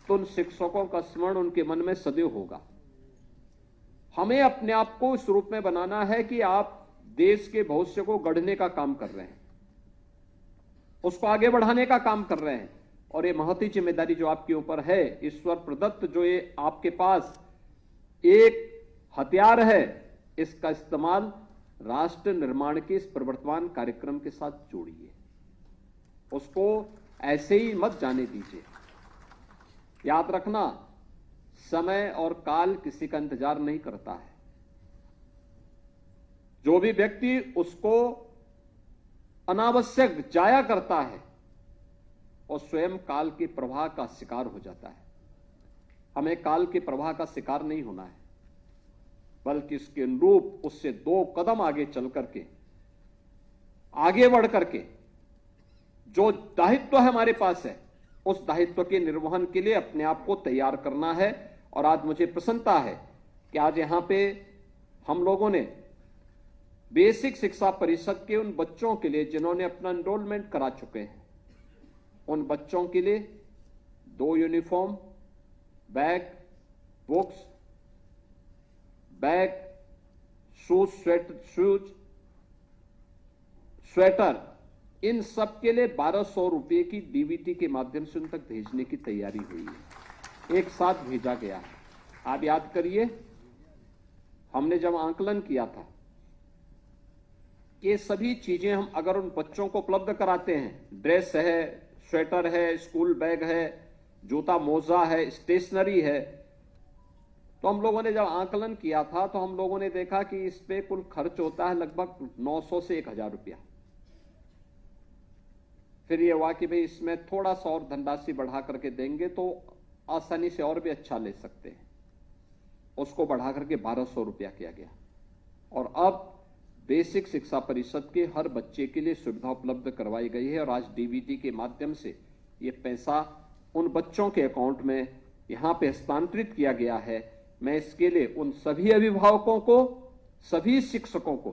तो उन शिक्षकों का स्मरण उनके मन में सदैव होगा। हमें अपने आप को इस रूप में बनाना है कि आप देश के भविष्य को गढ़ने का काम कर रहे हैं, उसको आगे बढ़ाने का काम कर रहे हैं। और ये महती जिम्मेदारी जो आपके ऊपर है, ईश्वर प्रदत्त जो ये आपके पास एक हथियार है, इसका इस्तेमाल राष्ट्र निर्माण के इस प्रवर्तमान कार्यक्रम के साथ जोड़िए, उसको ऐसे ही मत जाने दीजिए। याद रखना, समय और काल किसी का इंतजार नहीं करता है। जो भी व्यक्ति उसको अनावश्यक जाया करता है और स्वयं काल के प्रवाह का शिकार हो जाता है। हमें काल के प्रवाह का शिकार नहीं होना है, बल्कि इसके अनुरूप उससे 2 कदम आगे चल करके, आगे बढ़ करके जो दायित्व हमारे पास है, उस दायित्व के निर्वहन के लिए अपने आप को तैयार करना है। और आज मुझे प्रसन्नता है कि आज यहां पे हम लोगों ने बेसिक शिक्षा परिषद के उन बच्चों के लिए जिन्होंने अपना एनरोलमेंट करा चुके हैं, उन बच्चों के लिए 2 uniform, bag, books, bag, shoes, sweater, इन सब के लिए 1200 रुपए की डीबीटी के माध्यम से उन तक भेजने की तैयारी हुई है। एक साथ भेजा गया है। आप याद करिए, हमने जब आंकलन किया था, ये सभी चीजें हम अगर उन बच्चों को उपलब्ध कराते हैं, ड्रेस है, स्वेटर है, स्कूल बैग है, जूता मोजा है, स्टेशनरी है, तो हम लोगों ने जब आंकलन किया था तो हम लोगों ने देखा कि इस पे कुल खर्च होता है लगभग 900 से 1000 रुपया। फिर ये हुआ कि भाई इसमें थोड़ा सा और धनराशि बढ़ा करके देंगे तो आसानी से और भी अच्छा ले सकते हैं। उसको बढ़ा करके 1200 रुपया किया गया। और अब बेसिक शिक्षा परिषद के हर बच्चे के लिए सुविधा उपलब्ध करवाई गई है और आज डीबीटी के माध्यम से ये पैसा उन बच्चों के अकाउंट में यहां पे हस्तांतरित किया गया है। मैं इसके लिए उन सभी अभिभावकों को, सभी शिक्षकों को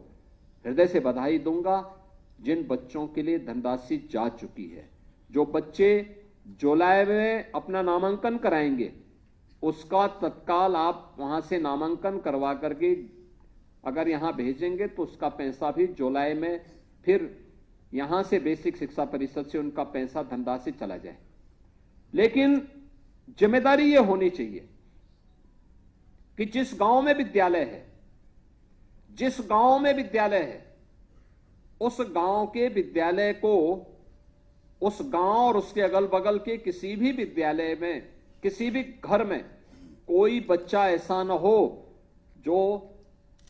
हृदय से बधाई दूंगा जिन बच्चों के लिए धनराशि जा चुकी है। जो बच्चे जुलाई में अपना नामांकन कराएंगे, उसका तत्काल आप वहां से नामांकन करवा करके अगर यहां भेजेंगे तो उसका पैसा भी जुलाई में फिर यहां से बेसिक शिक्षा परिषद से उनका पैसा धनराशि चला जाए। लेकिन जिम्मेदारी यह होनी चाहिए कि जिस गांव में विद्यालय है, जिस गांव में विद्यालय है, उस गांव के विद्यालय को, उस गांव और उसके अगल बगल के किसी भी विद्यालय में, किसी भी घर में कोई बच्चा ऐसा न हो जो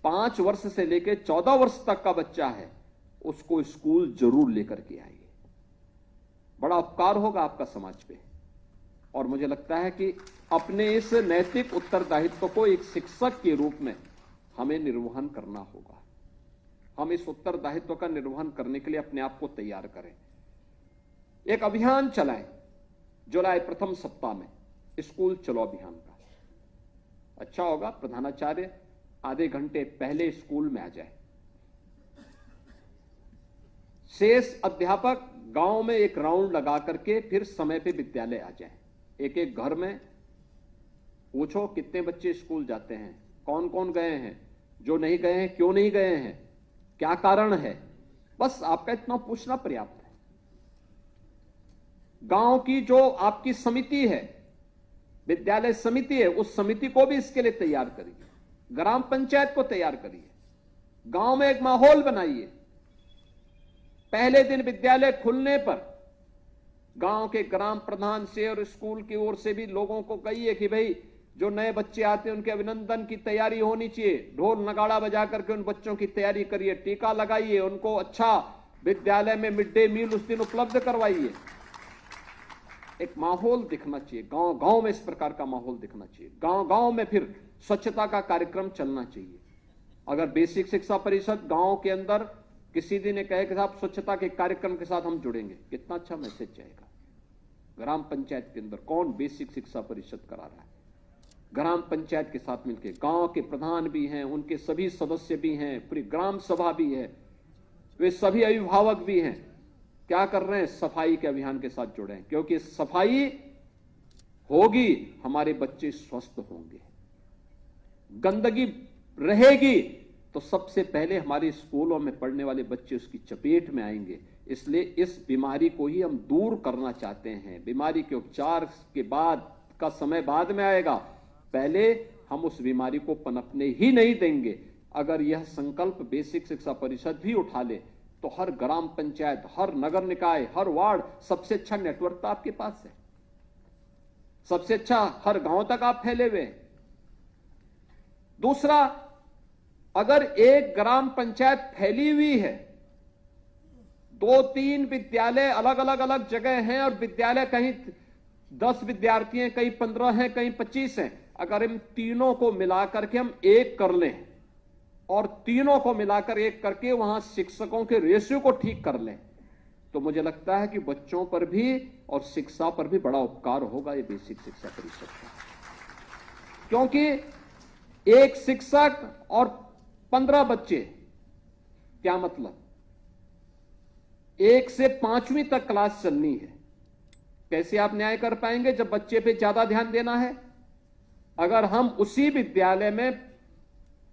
5 वर्ष से लेकर 14 वर्ष तक का बच्चा है, उसको स्कूल जरूर लेकर के आइए। बड़ा उपकार होगा आपका समाज पे। और मुझे लगता है कि अपने इस नैतिक उत्तरदायित्व को एक शिक्षक के रूप में हमें निर्वहन करना होगा। हम इस उत्तरदायित्व का निर्वहन करने के लिए अपने आप को तैयार करें। एक अभियान चलाएं जुलाई प्रथम सप्ताह में, स्कूल चलो अभियान का। अच्छा होगा प्रधानाचार्य आधे घंटे पहले स्कूल में आ जाए। शेष अध्यापक गांव में एक राउंड लगा करके फिर समय पे विद्यालय आ जाए। एक एक घर में पूछो कितने बच्चे स्कूल जाते हैं, कौन कौन गए हैं, जो नहीं गए हैं क्यों नहीं गए हैं, क्या कारण है, बस आपका इतना पूछना पर्याप्त है। गांव की जो आपकी समिति है, विद्यालय समिति है, उस समिति को भी इसके लिए तैयार करिए, ग्राम पंचायत को तैयार करिए, गांव में एक माहौल बनाइए। पहले दिन विद्यालय खुलने पर गांव के ग्राम प्रधान से और स्कूल की ओर से भी लोगों को कहिए कि भाई जो नए बच्चे आते हैं उनके अभिनंदन की तैयारी होनी चाहिए, ढोल नगाड़ा बजा करके उन बच्चों की तैयारी करिए, टीका लगाइए, उनको अच्छा विद्यालय में मिड डे मील उस दिन उपलब्ध करवाइए। एक माहौल दिखना चाहिए, गांव गांव में इस प्रकार का माहौल दिखना चाहिए। गांव गांव में फिर स्वच्छता का कार्यक्रम चलना चाहिए। अगर बेसिक शिक्षा परिषद गांव के अंदर किसी दिन ने कहे कि साहब स्वच्छता के कार्यक्रम के साथ हम जुड़ेंगे, कितना अच्छा मैसेज जाएगा। ग्राम पंचायत के अंदर कौन बेसिक शिक्षा परिषद करा रहा है, ग्राम पंचायत के साथ मिलकर, गांव के प्रधान भी हैं, उनके सभी सदस्य भी हैं, पूरी ग्राम सभा भी है, वे सभी अभिभावक भी हैं, क्या कर रहे हैं, सफाई के अभियान के साथ जुड़े हैं। क्योंकि सफाई होगी हमारे बच्चे स्वस्थ होंगे, गंदगी रहेगी तो सबसे पहले हमारे स्कूलों में पढ़ने वाले बच्चे उसकी चपेट में आएंगे। इसलिए इस बीमारी को ही हम दूर करना चाहते हैं। बीमारी के उपचार के बाद का समय बाद में आएगा, पहले हम उस बीमारी को पनपने ही नहीं देंगे। अगर यह संकल्प बेसिक शिक्षा परिषद भी उठा ले तो हर ग्राम पंचायत, हर नगर निकाय, हर वार्ड, सबसे अच्छा नेटवर्क तो आपके पास है, सबसे अच्छा हर गांव तक आप फैले हुए हैं। दूसरा, अगर एक ग्राम पंचायत फैली हुई है, 2-3 विद्यालय अलग अलग जगह हैं और विद्यालय कहीं 10 विद्यार्थी हैं, कहीं 15 हैं, कहीं 25 हैं, अगर इन तीनों को मिलाकर के हम एक कर लें और तीनों को मिलाकर एक करके वहां शिक्षकों के रेशियो को ठीक कर लें तो मुझे लगता है कि बच्चों पर भी और शिक्षा पर भी बड़ा उपकार होगा ये बेसिक शिक्षा परिषद का। क्योंकि एक शिक्षक और 15 बच्चे, क्या मतलब, 1 से 5वीं तक क्लास चलनी है। कैसे आप न्याय कर पाएंगे जब बच्चे पे ज्यादा ध्यान देना है? अगर हम उसी विद्यालय में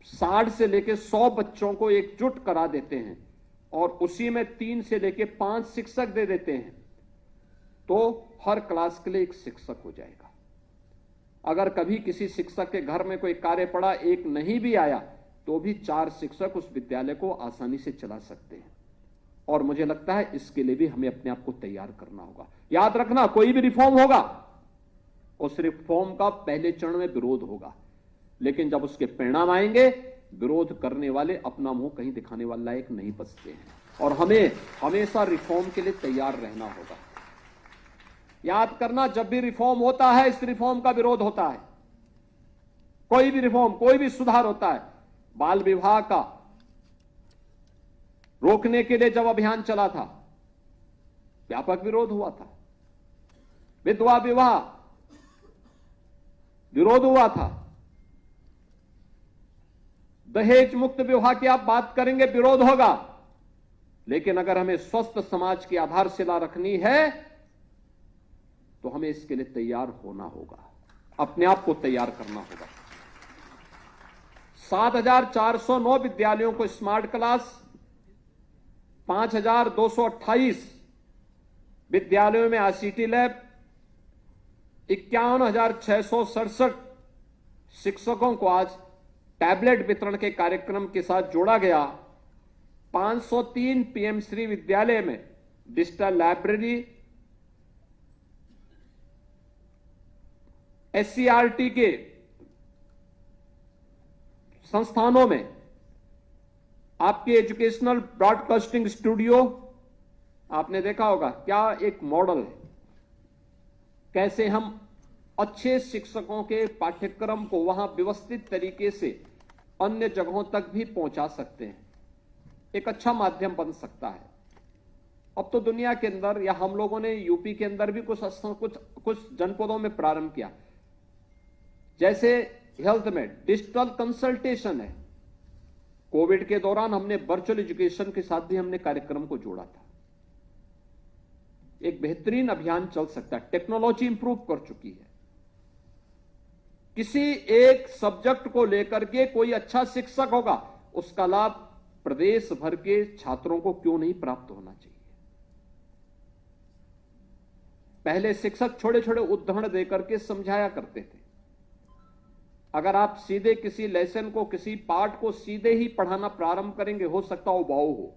60 से लेकर 100 बच्चों को एकजुट करा देते हैं और उसी में 3 से लेकर 5 शिक्षक दे देते हैं तो हर क्लास के लिए एक शिक्षक हो जाएगा। अगर कभी किसी शिक्षक के घर में कोई कार्य पड़ा, एक नहीं भी आया, तो भी 4 शिक्षक उस विद्यालय को आसानी से चला सकते हैं। और मुझे लगता है इसके लिए भी हमें अपने आप को तैयार करना होगा। याद रखना, कोई भी रिफॉर्म होगा उस रिफॉर्म का पहले चरण में विरोध होगा, लेकिन जब उसके परिणाम आएंगे, विरोध करने वाले अपना मुंह कहीं दिखाने वाला लायक नहीं बचते हैं। और हमें हमेशा रिफॉर्म के लिए तैयार रहना होगा। याद करना, जब भी रिफॉर्म होता है, इस रिफॉर्म का विरोध होता है। कोई भी रिफॉर्म, कोई भी सुधार होता है, बाल विवाह का रोकने के लिए जब अभियान चला था, व्यापक विरोध हुआ था। विधवा विवाह विरोध हुआ था। दहेज मुक्त विवाह की आप बात करेंगे, विरोध होगा। लेकिन अगर हमें स्वस्थ समाज की आधारशिला रखनी है तो हमें इसके लिए तैयार होना होगा, अपने आप को तैयार करना होगा। 7,409 विद्यालयों को स्मार्ट क्लास, 5,228 विद्यालयों में आईसीटी लैब, 51,667 शिक्षकों को आज टैबलेट वितरण के कार्यक्रम के साथ जोड़ा गया। 503 पीएम श्री विद्यालय में डिजिटल लाइब्रेरी, एससीईआरटी के संस्थानों में आपके एजुकेशनल ब्रॉडकास्टिंग स्टूडियो, आपने देखा होगा क्या एक मॉडल है, कैसे हम अच्छे शिक्षकों के पाठ्यक्रम को वहां व्यवस्थित तरीके से अन्य जगहों तक भी पहुंचा सकते हैं। एक अच्छा माध्यम बन सकता है। अब तो दुनिया के अंदर, या हम लोगों ने यूपी के अंदर भी कुछ जनपदों में प्रारंभ किया। जैसे हेल्थ में डिजिटल कंसल्टेशन है। कोविड के दौरान हमने वर्चुअल एजुकेशन के साथ भी हमने कार्यक्रम को जोड़ा था। एक बेहतरीन अभियान चल सकता है। टेक्नोलॉजी इंप्रूव कर चुकी है। किसी एक सब्जेक्ट को लेकर के कोई अच्छा शिक्षक होगा, उसका लाभ प्रदेश भर के छात्रों को क्यों नहीं प्राप्त होना चाहिए। पहले शिक्षक छोटे छोटे उदाहरण देकर के समझाया करते थे। अगर आप सीधे किसी लेसन को, किसी पाठ को सीधे ही पढ़ाना प्रारंभ करेंगे, हो सकता हो वाव हो,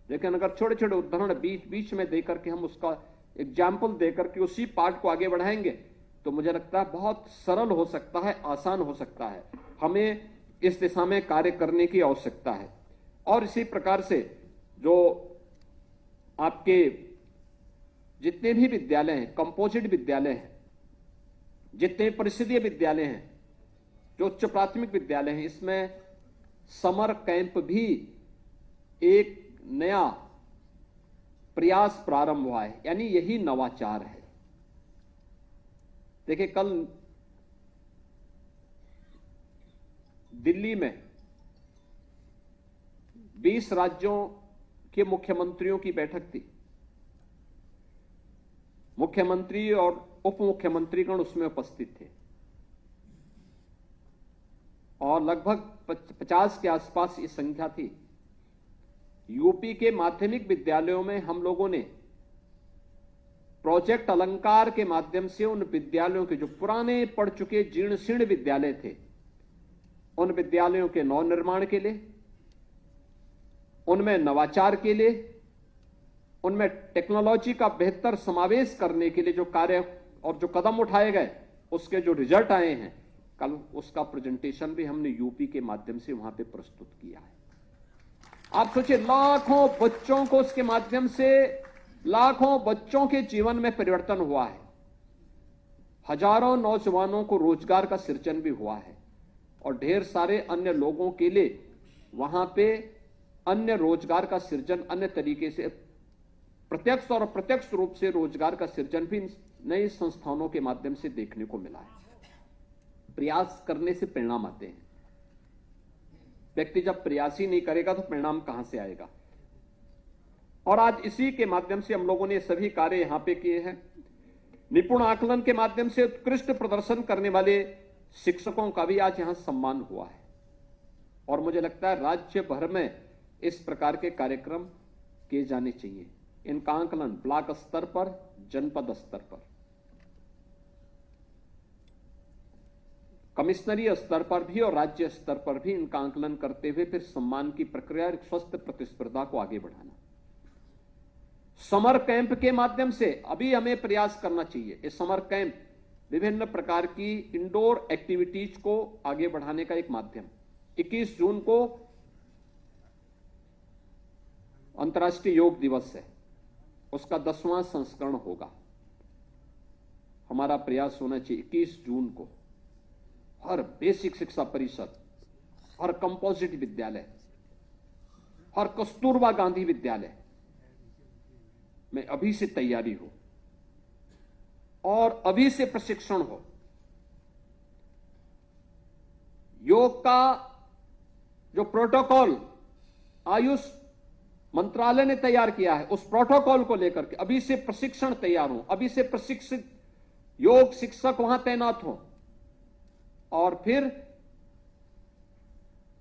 लेकिन अगर छोटे छोटे उदाहरण बीच बीच में देकर के हम उसका एग्जाम्पल देकर के उसी पाठ को आगे बढ़ाएंगे तो मुझे लगता है बहुत सरल हो सकता है, आसान हो सकता है। हमें इस दिशा में कार्य करने की आवश्यकता है। और इसी प्रकार से जो आपके जितने भी विद्यालय हैं, कंपोजिट विद्यालय हैं, जितने परिषदीय विद्यालय हैं, जो उच्च प्राथमिक विद्यालय हैं, इसमें समर कैंप भी एक नया प्रयास प्रारंभ हुआ है। यानी यही नवाचार है। देखिए, कल दिल्ली में 20 राज्यों के मुख्यमंत्रियों की बैठक थी। मुख्यमंत्री और उप मुख्यमंत्रीगण उसमें उपस्थित थे और लगभग 50 के आसपास ये संख्या थी। यूपी के माध्यमिक विद्यालयों में हम लोगों ने प्रोजेक्ट अलंकार के माध्यम से उन विद्यालयों के जो पुराने पड़ चुके जीर्ण शीर्ण विद्यालय थे, उन विद्यालयों के नवनिर्माण के लिए, उनमें नवाचार के लिए, उनमें टेक्नोलॉजी का बेहतर समावेश करने के लिए जो कार्य और जो कदम उठाए गए, उसके जो रिजल्ट आए हैं, कल उसका प्रेजेंटेशन भी हमने यूपी के माध्यम से वहां पे प्रस्तुत किया है। आप सोचिए, लाखों बच्चों को उसके माध्यम से, लाखों बच्चों के जीवन में परिवर्तन हुआ है। हजारों नौजवानों को रोजगार का सृजन भी हुआ है और ढेर सारे अन्य लोगों के लिए वहां पे अन्य रोजगार का सृजन, अन्य तरीके से प्रत्यक्ष और अप्रत्यक्ष रूप से रोजगार का सृजन भी नए संस्थानों के माध्यम से देखने को मिला है। प्रयास करने से परिणाम आते हैं। व्यक्ति जब प्रयास ही नहीं करेगा तो परिणाम कहां से आएगा। और आज इसी के माध्यम से हम लोगों ने सभी कार्य यहां पे किए हैं। निपुण आकलन के माध्यम से उत्कृष्ट प्रदर्शन करने वाले शिक्षकों का भी आज यहां सम्मान हुआ है और मुझे लगता है राज्य भर में इस प्रकार के कार्यक्रम किए जाने चाहिए। इनका आकलन ब्लॉक स्तर पर, जनपद स्तर पर, कमिश्नरी स्तर पर भी और राज्य स्तर पर भी इनका आकलन करते हुए फिर सम्मान की प्रक्रिया और स्वस्थ प्रतिस्पर्धा को आगे बढ़ाना। समर कैंप के माध्यम से अभी हमें प्रयास करना चाहिए। ये समर कैंप विभिन्न प्रकार की इंडोर एक्टिविटीज को आगे बढ़ाने का एक माध्यम। 21 जून को अंतर्राष्ट्रीय योग दिवस है, उसका 10वां संस्करण होगा। हमारा प्रयास होना चाहिए 21 जून को हर बेसिक शिक्षा परिषद, हर कंपोजिट विद्यालय, हर कस्तूरबा गांधी विद्यालय में अभी से तैयारी हो और अभी से प्रशिक्षण हो। योग का जो प्रोटोकॉल आयुष मंत्रालय ने तैयार किया है, उस प्रोटोकॉल को लेकर के अभी से प्रशिक्षण तैयार हो, अभी से प्रशिक्षित योग शिक्षक वहां तैनात हो और फिर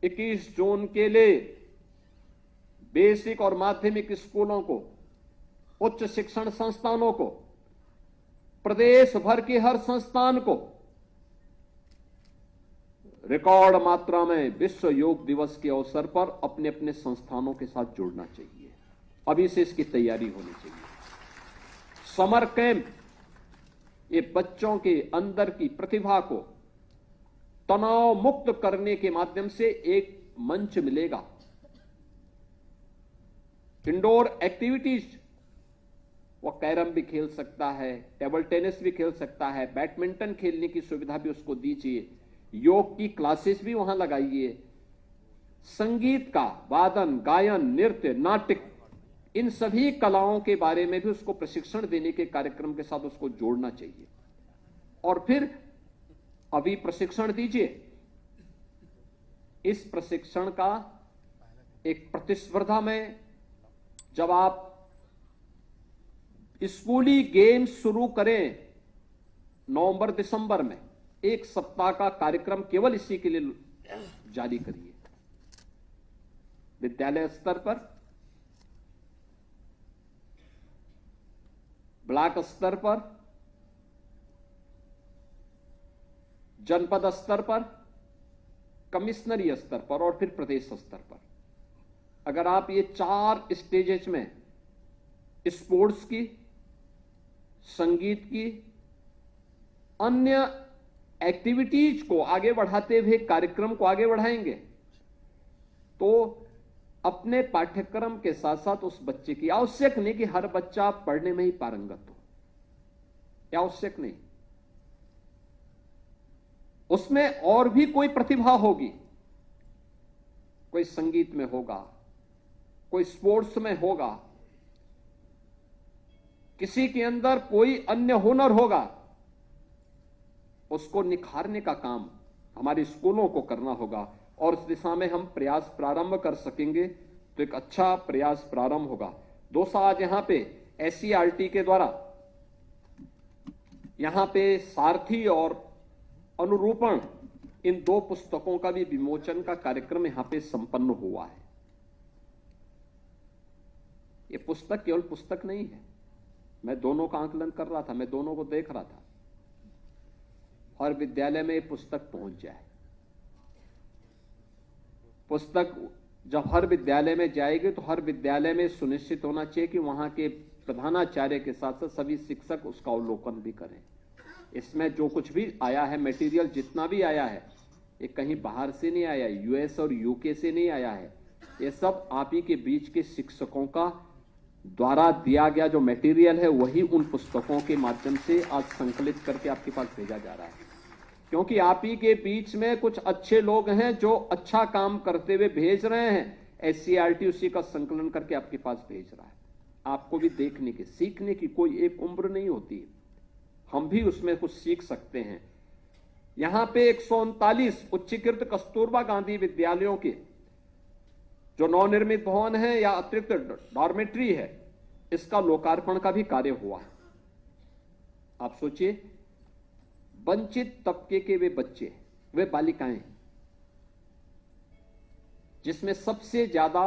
21 जून के लिए बेसिक और माध्यमिक स्कूलों को, उच्च शिक्षण संस्थानों को, प्रदेश भर के हर संस्थान को रिकॉर्ड मात्रा में विश्व योग दिवस के अवसर पर अपने अपने संस्थानों के साथ जोड़ना चाहिए। अभी से इसकी तैयारी होनी चाहिए। समर कैंप ये बच्चों के अंदर की प्रतिभा को तनाव मुक्त करने के माध्यम से एक मंच मिलेगा। इंडोर एक्टिविटीज, वो कैरम भी खेल सकता है, टेबल टेनिस भी खेल सकता है, बैडमिंटन खेलने की सुविधा भी उसको दीजिए, योग की क्लासेस भी वहां लगाइए, संगीत का वादन, गायन, नृत्य, नाटक, इन सभी कलाओं के बारे में भी उसको प्रशिक्षण देने के कार्यक्रम के साथ उसको जोड़ना चाहिए। और फिर अभी प्रशिक्षण दीजिए। इस प्रशिक्षण का एक प्रतिस्पर्धा में जब आप स्कूली गेम्स शुरू करें नवंबर दिसंबर में, एक सप्ताह का कार्यक्रम केवल इसी के लिए जारी करिए। विद्यालय स्तर पर, ब्लॉक स्तर पर, जनपद स्तर पर, कमिश्नरी स्तर पर और फिर प्रदेश स्तर पर। अगर आप ये 4 स्टेजेस में स्पोर्ट्स की, संगीत की, अन्य एक्टिविटीज को आगे बढ़ाते हुए कार्यक्रम को आगे बढ़ाएंगे तो अपने पाठ्यक्रम के साथ साथ उस बच्चे की, आवश्यक नहीं कि हर बच्चा पढ़ने में ही पारंगत हो, यह आवश्यक नहीं, उसमें और भी कोई प्रतिभा होगी। कोई संगीत में होगा, कोई स्पोर्ट्स में होगा, किसी के अंदर कोई अन्य हुनर होगा, उसको निखारने का काम हमारे स्कूलों को करना होगा और इस दिशा में हम प्रयास प्रारंभ कर सकेंगे तो एक अच्छा प्रयास प्रारंभ होगा। दोस्तों, आज यहां पे SCERT के द्वारा यहां पे सारथी और अनुरूपण, इन 2 पुस्तकों का भी विमोचन का कार्यक्रम यहां पे संपन्न हुआ है। ये पुस्तक केवल पुस्तक नहीं है, मैं दोनों का आंकलन कर रहा था, मैं दोनों को देख रहा था। हर विद्यालय में ये पुस्तक पहुंच जाए। पुस्तक जब हर विद्यालय में जाएगी तो हर विद्यालय में सुनिश्चित होना चाहिए कि वहां के प्रधानाचार्य के साथ साथ सभी शिक्षक उसका अवलोकन भी करें। इसमें जो कुछ भी आया है, मटेरियल जितना भी आया है, ये कहीं बाहर से नहीं आया, US और UK से नहीं आया है, ये सब आप ही के बीच के शिक्षकों का द्वारा दिया गया जो मटेरियल है वही उन पुस्तकों के माध्यम से आज संकलित करके आपके पास भेजा जा रहा है। क्योंकि आप ही के बीच में कुछ अच्छे लोग हैं जो अच्छा काम करते हुए भेज रहे हैं। SCERT उसी का संकलन करके आपके पास भेज रहा है। आपको भी देखने की, सीखने की कोई एक उम्र नहीं होती, हम भी उसमें कुछ सीख सकते हैं। यहां पे 139 उच्चीकृत कस्तूरबा गांधी विद्यालयों के जो नवनिर्मित भवन है या अतिरिक्त डॉर्मेट्री है, इसका लोकार्पण का भी कार्य हुआ है। आप सोचिए, वंचित तबके के वे बच्चे, वे बालिकाएं, जिसमें सबसे ज्यादा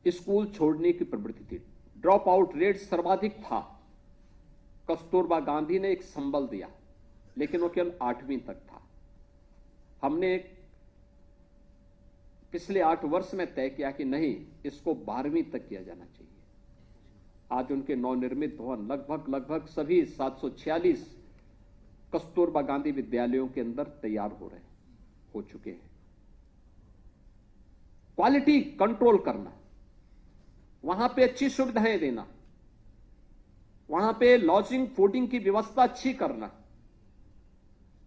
स्कूल छोड़ने की प्रवृत्ति थी, ड्रॉप आउट रेट सर्वाधिक था, कस्तूरबा गांधी ने एक संबल दिया, लेकिन वो केवल 8वीं तक था। हमने पिछले 8 वर्ष में तय किया कि नहीं, इसको 12वीं तक किया जाना चाहिए। आज उनके नवनिर्मित भवन लगभग सभी 746 कस्तूरबा गांधी विद्यालयों के अंदर तैयार हो चुके हैं। क्वालिटी कंट्रोल करना, वहां पे अच्छी सुविधाएं देना, वहां पे लॉजिंग फूडिंग की व्यवस्था अच्छी करना,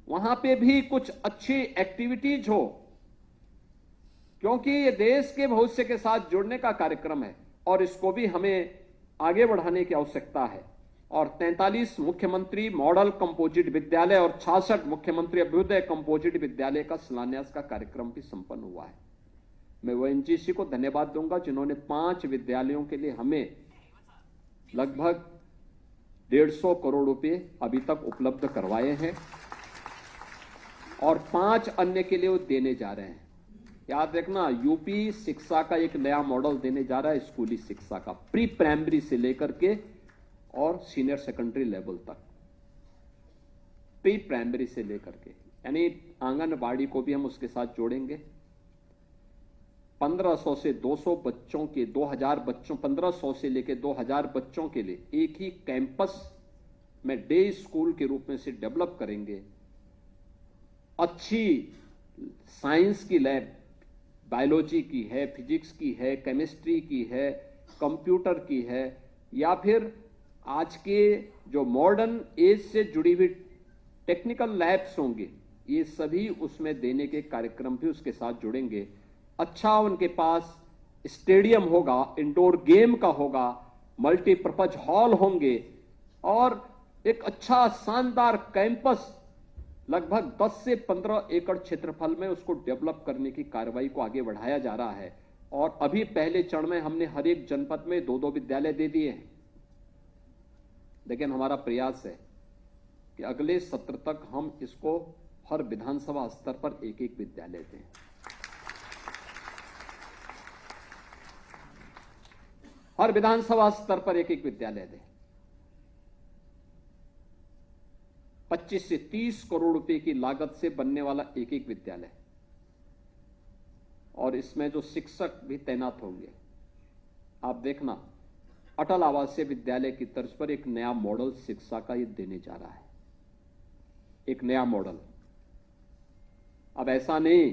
वहां पे भी कुछ अच्छी एक्टिविटीज हो, क्योंकि ये देश के भविष्य के साथ जुड़ने का कार्यक्रम है और इसको भी हमें आगे बढ़ाने की आवश्यकता है। और 43 मुख्यमंत्री मॉडल कंपोजिट विद्यालय और 66 मुख्यमंत्री अभ्युदय कंपोजिट विद्यालय का शिलान्यास का कार्यक्रम भी संपन्न हुआ है। मैं ONGC को धन्यवाद दूंगा जिन्होंने 5 विद्यालयों के लिए हमें लगभग 150 करोड़ रुपए अभी तक उपलब्ध करवाए हैं और 5 अन्य के लिए वो देने जा रहे हैं। याद रखना, यूपी शिक्षा का एक नया मॉडल देने जा रहा है, स्कूली शिक्षा का, प्री प्राइमरी से लेकर के और सीनियर सेकेंडरी लेवल तक, प्री प्राइमरी से लेकर के, यानी आंगनबाड़ी को भी हम उसके साथ जोड़ेंगे। 1500 से 200 बच्चों के 2000 बच्चों 1500 से लेकर 2000 बच्चों के लिए एक ही कैंपस में डे स्कूल के रूप में से डेवलप करेंगे। अच्छी साइंस की लैब, बायोलॉजी की है, फिजिक्स की है, केमिस्ट्री की है, कंप्यूटर की है, या फिर आज के जो मॉडर्न एज से जुड़ी हुई टेक्निकल लैब्स होंगे, ये सभी उसमें देने के कार्यक्रम भी उसके साथ जुड़ेंगे। अच्छा, उनके पास स्टेडियम होगा, इंडोर गेम का होगा, मल्टीपर्पज हॉल होंगे और एक अच्छा शानदार कैंपस लगभग 10 से 15 एकड़ क्षेत्रफल में उसको डेवलप करने की कार्रवाई को आगे बढ़ाया जा रहा है। और अभी पहले चरण में हमने हर एक जनपद में 2-2 विद्यालय दे दिए हैं। लेकिन हमारा प्रयास है कि अगले सत्र तक हम इसको हर विधानसभा स्तर पर एक-एक विद्यालय दें। हर विधानसभा स्तर पर एक-एक विद्यालय दें। 25 से 30 करोड़ रुपए की लागत से बनने वाला एक-एक विद्यालय, और इसमें जो शिक्षक भी तैनात होंगे। आप देखना, अटल आवासीय विद्यालय की तर्ज पर एक नया मॉडल शिक्षा का ये देने जा रहा है, एक नया मॉडल। अब ऐसा नहीं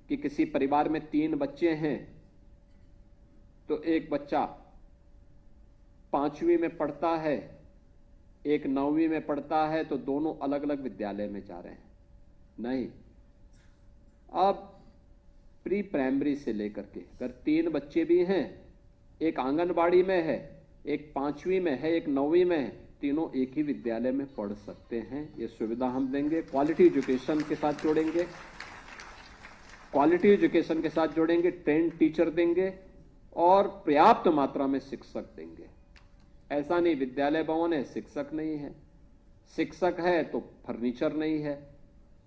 कि किसी परिवार में 3 बच्चे हैं तो एक बच्चा 5वीं में पढ़ता है, एक 9वीं में पढ़ता है, तो दोनों अलग अलग विद्यालय में जा रहे हैं। नहीं, अब प्री प्राइमरी से लेकर के अगर 3 बच्चे भी हैं, एक आंगनबाड़ी में है, एक 5वीं में है, एक 9वीं में है, तीनों एक ही विद्यालय में पढ़ सकते हैं। ये सुविधा हम देंगे। क्वालिटी एजुकेशन के साथ जोड़ेंगे, क्वालिटी एजुकेशन के साथ जोड़ेंगे, ट्रेंड टीचर देंगे और पर्याप्त मात्रा में शिक्षक देंगे। ऐसा नहीं विद्यालय भवन है, शिक्षक नहीं है, शिक्षक है तो फर्नीचर नहीं है,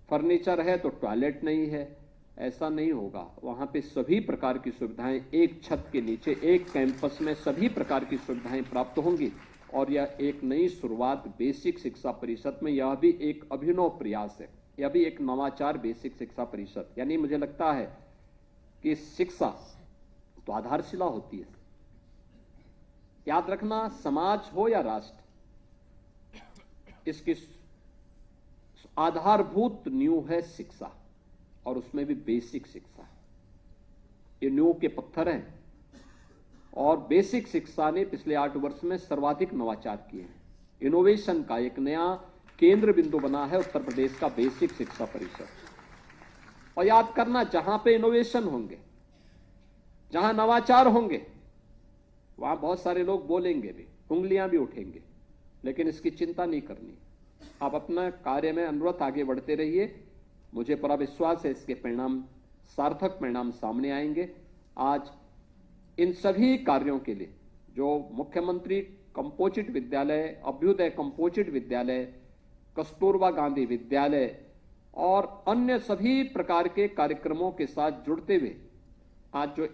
फर्नीचर है तो टॉयलेट नहीं है। ऐसा नहीं होगा। वहां पे सभी प्रकार की सुविधाएं एक छत के नीचे, एक कैंपस में सभी प्रकार की सुविधाएं प्राप्त होंगी। और यह एक नई शुरुआत बेसिक शिक्षा परिषद में, यह भी एक अभिनव प्रयास है, यह भी एक नवाचार बेसिक शिक्षा परिषद। यानी मुझे लगता है कि शिक्षा तो आधारशिला होती है। याद रखना, समाज हो या राष्ट्र, इसकी आधारभूत नींव है शिक्षा, और उसमें भी बेसिक शिक्षा। ये नींव के पत्थर हैं, और बेसिक शिक्षा ने पिछले 8 वर्ष में सर्वाधिक नवाचार किए हैं। इनोवेशन का एक नया केंद्र बिंदु बना है उत्तर प्रदेश का बेसिक शिक्षा परिषद। और याद करना, जहां पे इनोवेशन होंगे, जहां नवाचार होंगे, वहां बहुत सारे लोग बोलेंगे भी, उंगलियां भी उठेंगे, लेकिन इसकी चिंता नहीं करनी। आप अपना कार्य में अनवरत आगे बढ़ते रहिए। मुझे पूरा विश्वास है इसके परिणाम, सार्थक परिणाम सामने आएंगे। आज इन सभी कार्यों के लिए जो मुख्यमंत्री कंपोजिट विद्यालय, अभ्युदय कंपोजिट विद्यालय, कस्तूरबा गांधी विद्यालय और अन्य सभी प्रकार के कार्यक्रमों के साथ जुड़ते हुए आज जो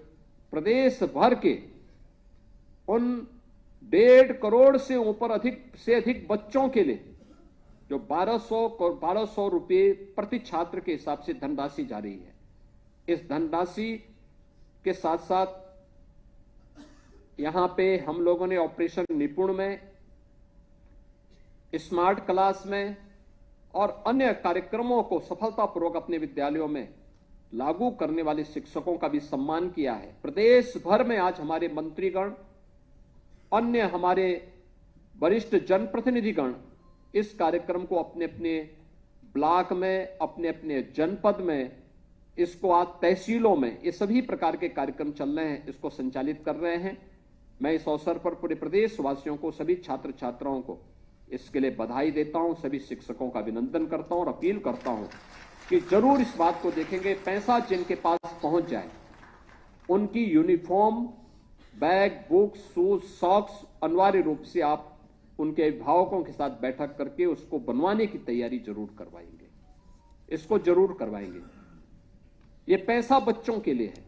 प्रदेश भर के उन 1.5 करोड़ से ऊपर अधिक बच्चों के लिए जो 1200 रुपये प्रति छात्र के हिसाब से धनराशि जारी है, इस धनराशि के साथ साथ यहां पे हम लोगों ने ऑपरेशन निपुण में, स्मार्ट क्लास में और अन्य कार्यक्रमों को सफलतापूर्वक अपने विद्यालयों में लागू करने वाले शिक्षकों का भी सम्मान किया है। प्रदेश भर में आज हमारे मंत्रीगण, अन्य हमारे वरिष्ठ जनप्रतिनिधिगण इस कार्यक्रम को अपने अपने ब्लॉक में, अपने अपने जनपद में, इसको आज तहसीलों में, ये सभी प्रकार के कार्यक्रम चल रहे हैं, इसको संचालित कर रहे हैं। मैं इस अवसर पर पूरे प्रदेश वासियों को, सभी छात्र छात्राओं को इसके लिए बधाई देता हूं, सभी शिक्षकों का अभिनंदन करता हूं और अपील करता हूं कि जरूर इस बात को देखेंगे, पैसा जिनके पास पहुंच जाए उनकी uniform, bag, books, shoes, socks अनिवार्य रूप से आप उनके अभिभावकों के साथ बैठक करके उसको बनवाने की तैयारी जरूर करवाएंगे, इसको जरूर करवाएंगे। ये पैसा बच्चों के लिए है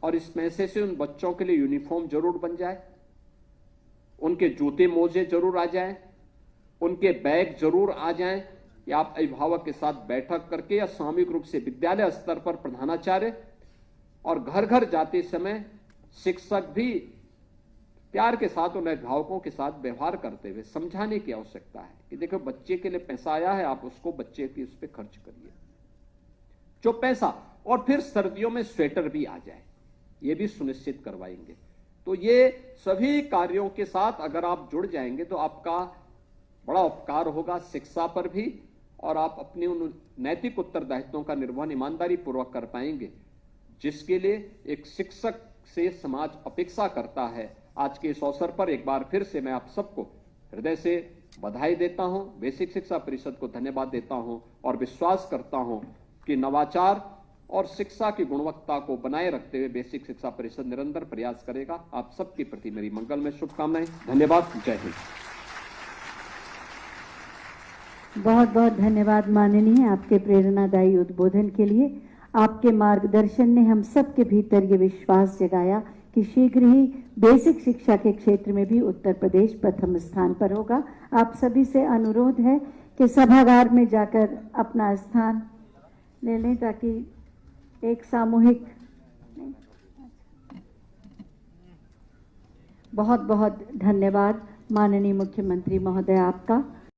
और इस पैसे से उन बच्चों के लिए यूनिफॉर्म जरूर बन जाए, उनके जूते मोजे जरूर आ जाएं, उनके बैग जरूर आ जाएं। या आप अभिभावक के साथ बैठक करके या सामूहिक रूप से विद्यालय स्तर पर प्रधानाचार्य और घर घर जाते समय शिक्षक भी प्यार के साथ उन अभिभावकों के साथ व्यवहार करते हुए समझाने की आवश्यकता है कि देखो बच्चे के लिए पैसा आया है, आप उसको बच्चे की उस पर खर्च करिए जो पैसा, और फिर सर्दियों में स्वेटर भी आ जाए, ये भी सुनिश्चित करवाएंगे। तो ये सभी कार्यों के साथ अगर आप जुड़ जाएंगे तो आपका बड़ा उपकार होगा शिक्षा पर भी, और आप अपने उन नैतिक उत्तरदायित्वों का निर्वहन ईमानदारी पूर्वक कर पाएंगे जिसके लिए एक शिक्षक से समाज अपेक्षा करता है। आज के इस अवसर पर एक बार फिर से मैं आप सबको हृदय से बधाई देता हूं, बेसिक शिक्षा परिषद को धन्यवाद देता हूं और विश्वास करता हूं कि नवाचार और शिक्षा की गुणवत्ता को बनाए रखते हुए बेसिक शिक्षा परिषद निरंतर प्रयास करेगा। आप सबके प्रति मेरी मंगलमय शुभकामनाएं। धन्यवाद। जय हिंद। बहुत बहुत धन्यवाद माननीय, आपके प्रेरणादायी उद्बोधन के लिए। आपके मार्गदर्शन ने हम सब के भीतर ये विश्वास जगाया कि शीघ्र ही बेसिक शिक्षा के क्षेत्र में भी उत्तर प्रदेश प्रथम स्थान पर होगा। आप सभी से अनुरोध है कि सभागार में जाकर अपना स्थान ले लें ताकि एक सामूहिक। बहुत बहुत धन्यवाद माननीय मुख्यमंत्री महोदय आपका।